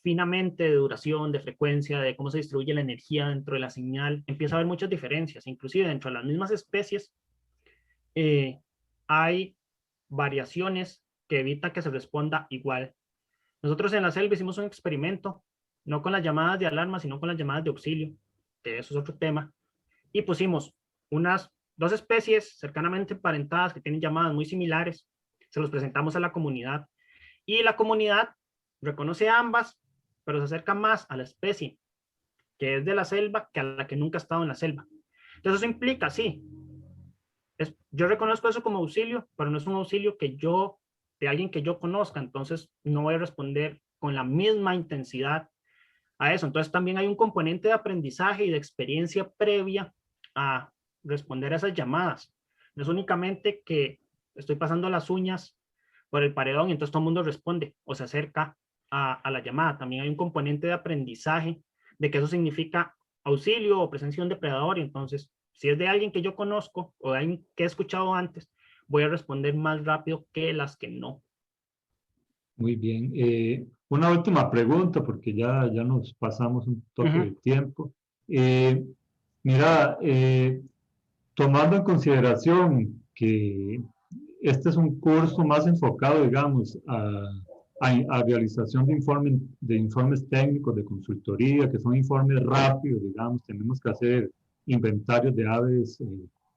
finamente de duración, de frecuencia, de cómo se distribuye la energía dentro de la señal, empieza a haber muchas diferencias. Inclusive dentro de las mismas especies hay variaciones que evitan que se responda igual. Nosotros en la selva hicimos un experimento, no con las llamadas de alarma, sino con las llamadas de auxilio, que eso es otro tema, y pusimos unas dos especies cercanamente emparentadas que tienen llamadas muy similares, se los presentamos a la comunidad, y la comunidad reconoce a ambas, pero se acerca más a la especie que es de la selva que a la que nunca ha estado en la selva. Entonces eso implica, sí, yo reconozco eso como auxilio, pero no es un auxilio de alguien que yo conozca, entonces no voy a responder con la misma intensidad a eso. Entonces también hay un componente de aprendizaje y de experiencia previa a responder a esas llamadas. No es únicamente que estoy pasando las uñas por el paredón y entonces todo el mundo responde o se acerca a la llamada. También hay un componente de aprendizaje de que eso significa auxilio o presencia de un depredador, y entonces si es de alguien que yo conozco o de alguien que he escuchado antes, voy a responder más rápido que las que no. Muy bien. Una última pregunta, porque ya nos pasamos un toque de tiempo. Mira, tomando en consideración que este es un curso más enfocado, digamos, a realización de informes técnicos, de consultoría, que son informes rápidos, digamos, tenemos que hacer inventarios de aves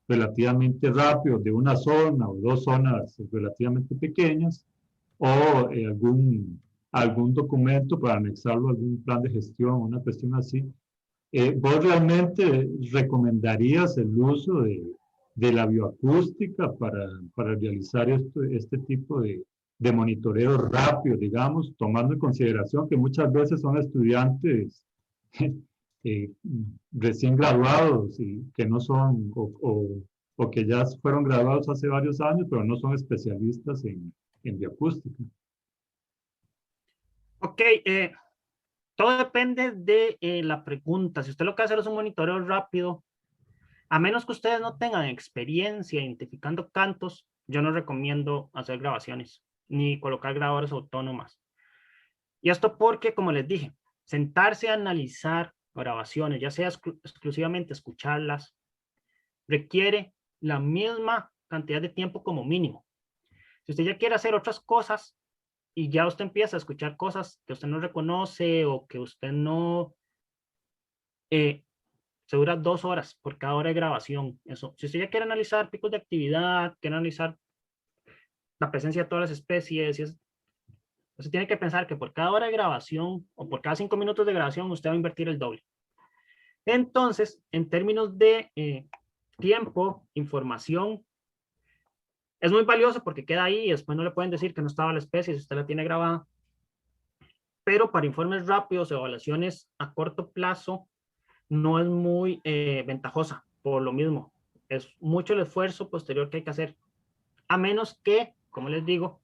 relativamente rápidos, de una zona o dos zonas relativamente pequeñas, o algún documento para anexarlo a algún plan de gestión, una cuestión así. ¿Vos realmente recomendarías el uso de la bioacústica para realizar este tipo de monitoreo rápido, digamos, tomando en consideración que muchas veces son estudiantes eh, recién graduados y que no son, o que ya fueron graduados hace varios años, pero no son especialistas en bioacústica? Ok, todo depende de la pregunta. Si usted lo que hace es un monitoreo rápido, a menos que ustedes no tengan experiencia identificando cantos, yo no recomiendo hacer grabaciones ni colocar grabadoras autónomas. Y esto porque, como les dije, sentarse a analizar grabaciones, ya sea exclusivamente escucharlas, requiere la misma cantidad de tiempo como mínimo. Si usted ya quiere hacer otras cosas y ya usted empieza a escuchar cosas que usted no reconoce o que usted no... se dura 2 horas por cada hora de grabación. Eso. Si usted ya quiere analizar picos de actividad, quiere analizar la presencia de todas las especies, usted tiene que pensar que por cada hora de grabación o por cada 5 minutos de grabación usted va a invertir el doble. Entonces, en términos de tiempo, información, es muy valioso porque queda ahí y después no le pueden decir que no estaba la especie si usted la tiene grabada. Pero para informes rápidos, evaluaciones a corto plazo, no es muy ventajosa por lo mismo. Es mucho el esfuerzo posterior que hay que hacer. A menos que, como les digo,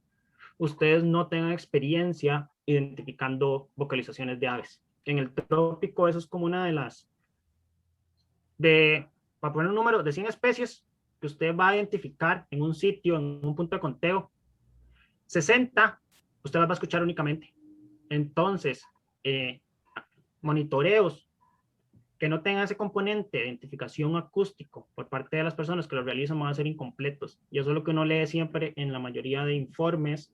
ustedes no tengan experiencia identificando vocalizaciones de aves. En el trópico eso es como una de las, para poner un número, de 100 especies que usted va a identificar en un sitio, en un punto de conteo, 60 usted las va a escuchar únicamente. Entonces, monitoreos que no tengan ese componente de identificación acústico por parte de las personas que lo realizan van a ser incompletos. Y eso es lo que uno lee siempre en la mayoría de informes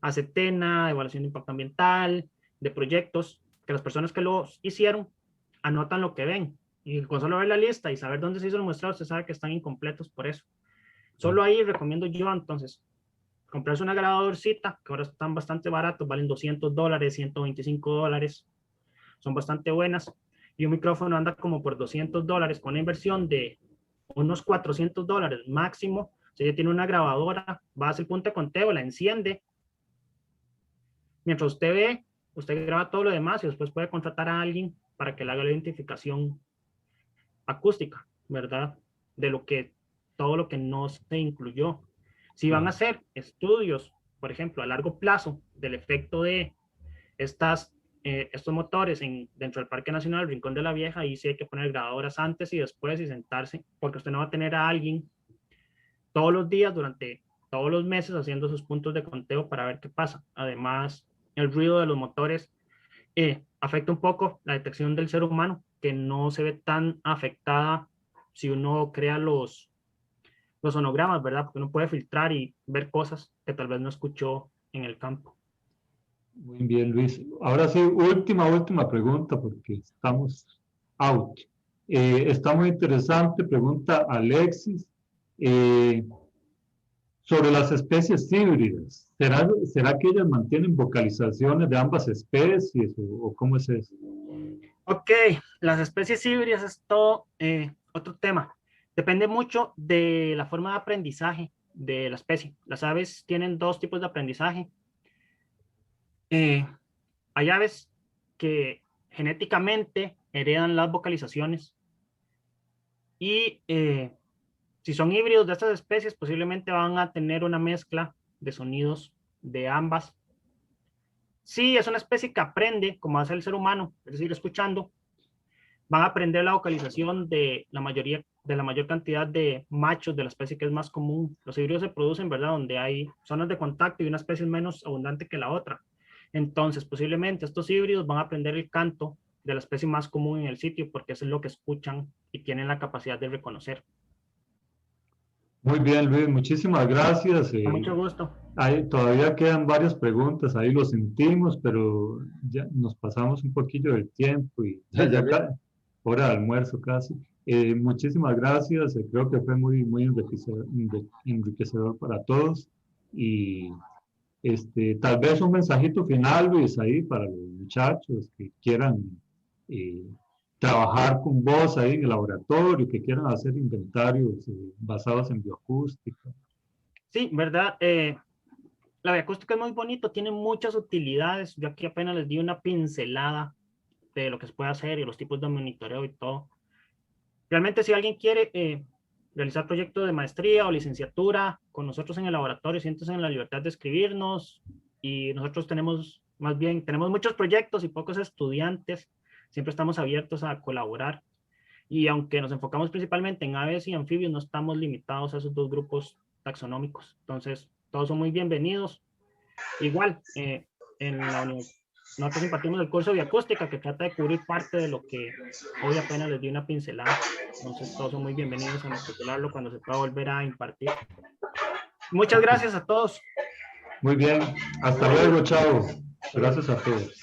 a CETENA, evaluación de impacto ambiental, de proyectos, que las personas que los hicieron anotan lo que ven. Y con solo ver la lista y saber dónde se hizo el muestreo, usted sabe que están incompletos por eso. Solo ahí recomiendo yo, entonces, comprarse una grabadorcita, que ahora están bastante baratos, valen $200, $125, son bastante buenas. Y un micrófono anda como por $200, con una inversión de unos $400 máximo. Si ella tiene una grabadora, va a hacer punto de conteo, la enciende. Mientras usted ve, usted graba todo lo demás y después puede contratar a alguien para que le haga la identificación acústica, ¿verdad? De todo lo que no se incluyó. Si van a hacer estudios, por ejemplo, a largo plazo del efecto de estos motores dentro del Parque Nacional Rincón de la Vieja, ahí sí hay que poner grabadoras antes y después y sentarse, porque usted no va a tener a alguien todos los días durante todos los meses haciendo sus puntos de conteo para ver qué pasa. Además, el ruido de los motores afecta un poco la detección del ser humano, que no se ve tan afectada si uno crea los sonogramas, ¿verdad? Porque uno puede filtrar y ver cosas que tal vez no escuchó en el campo. Muy bien, Luis. Ahora sí, última pregunta porque estamos out. Está muy interesante, pregunta Alexis, sobre las especies híbridas. ¿Será que ellas mantienen vocalizaciones de ambas especies o cómo es eso? Ok, las especies híbridas es todo otro tema. Depende mucho de la forma de aprendizaje de la especie. Las aves tienen dos tipos de aprendizaje. Hay aves que genéticamente heredan las vocalizaciones y si son híbridos de estas especies, posiblemente van a tener una mezcla de sonidos de ambas. Si es una especie que aprende, como hace el ser humano, es decir, escuchando, van a aprender la vocalización de la mayor cantidad de machos de la especie que es más común. Los híbridos se producen, ¿verdad?, donde hay zonas de contacto y una especie es menos abundante que la otra. Entonces, posiblemente estos híbridos van a aprender el canto de la especie más común en el sitio porque eso es lo que escuchan y tienen la capacidad de reconocer. Muy bien, Luis, muchísimas gracias. Con mucho gusto. Todavía quedan varias preguntas, ahí lo sentimos, pero ya nos pasamos un poquillo del tiempo y hora de almuerzo casi. Muchísimas gracias, creo que fue muy enriquecedor para todos y tal vez un mensajito final, Luis, ahí para los muchachos que quieran trabajar con vos ahí en el laboratorio, que quieran hacer inventarios basados en bioacústica. Sí, ¿verdad? La bioacústica es muy bonito, tiene muchas utilidades. Yo aquí apenas les di una pincelada de lo que se puede hacer y los tipos de monitoreo y todo. Realmente si alguien quiere realizar proyectos de maestría o licenciatura con nosotros en el laboratorio, siéntense en la libertad de escribirnos y nosotros tenemos muchos proyectos y pocos estudiantes. Siempre estamos abiertos a colaborar y aunque nos enfocamos principalmente en aves y anfibios, no estamos limitados a esos dos grupos taxonómicos. Entonces, todos son muy bienvenidos. Igual, nosotros impartimos el curso de bioacústica que trata de cubrir parte de lo que hoy apenas les di una pincelada. Entonces, todos son muy bienvenidos a matricularlo cuando se pueda volver a impartir. Muchas gracias a todos. Muy bien, hasta luego, chao. Gracias a todos.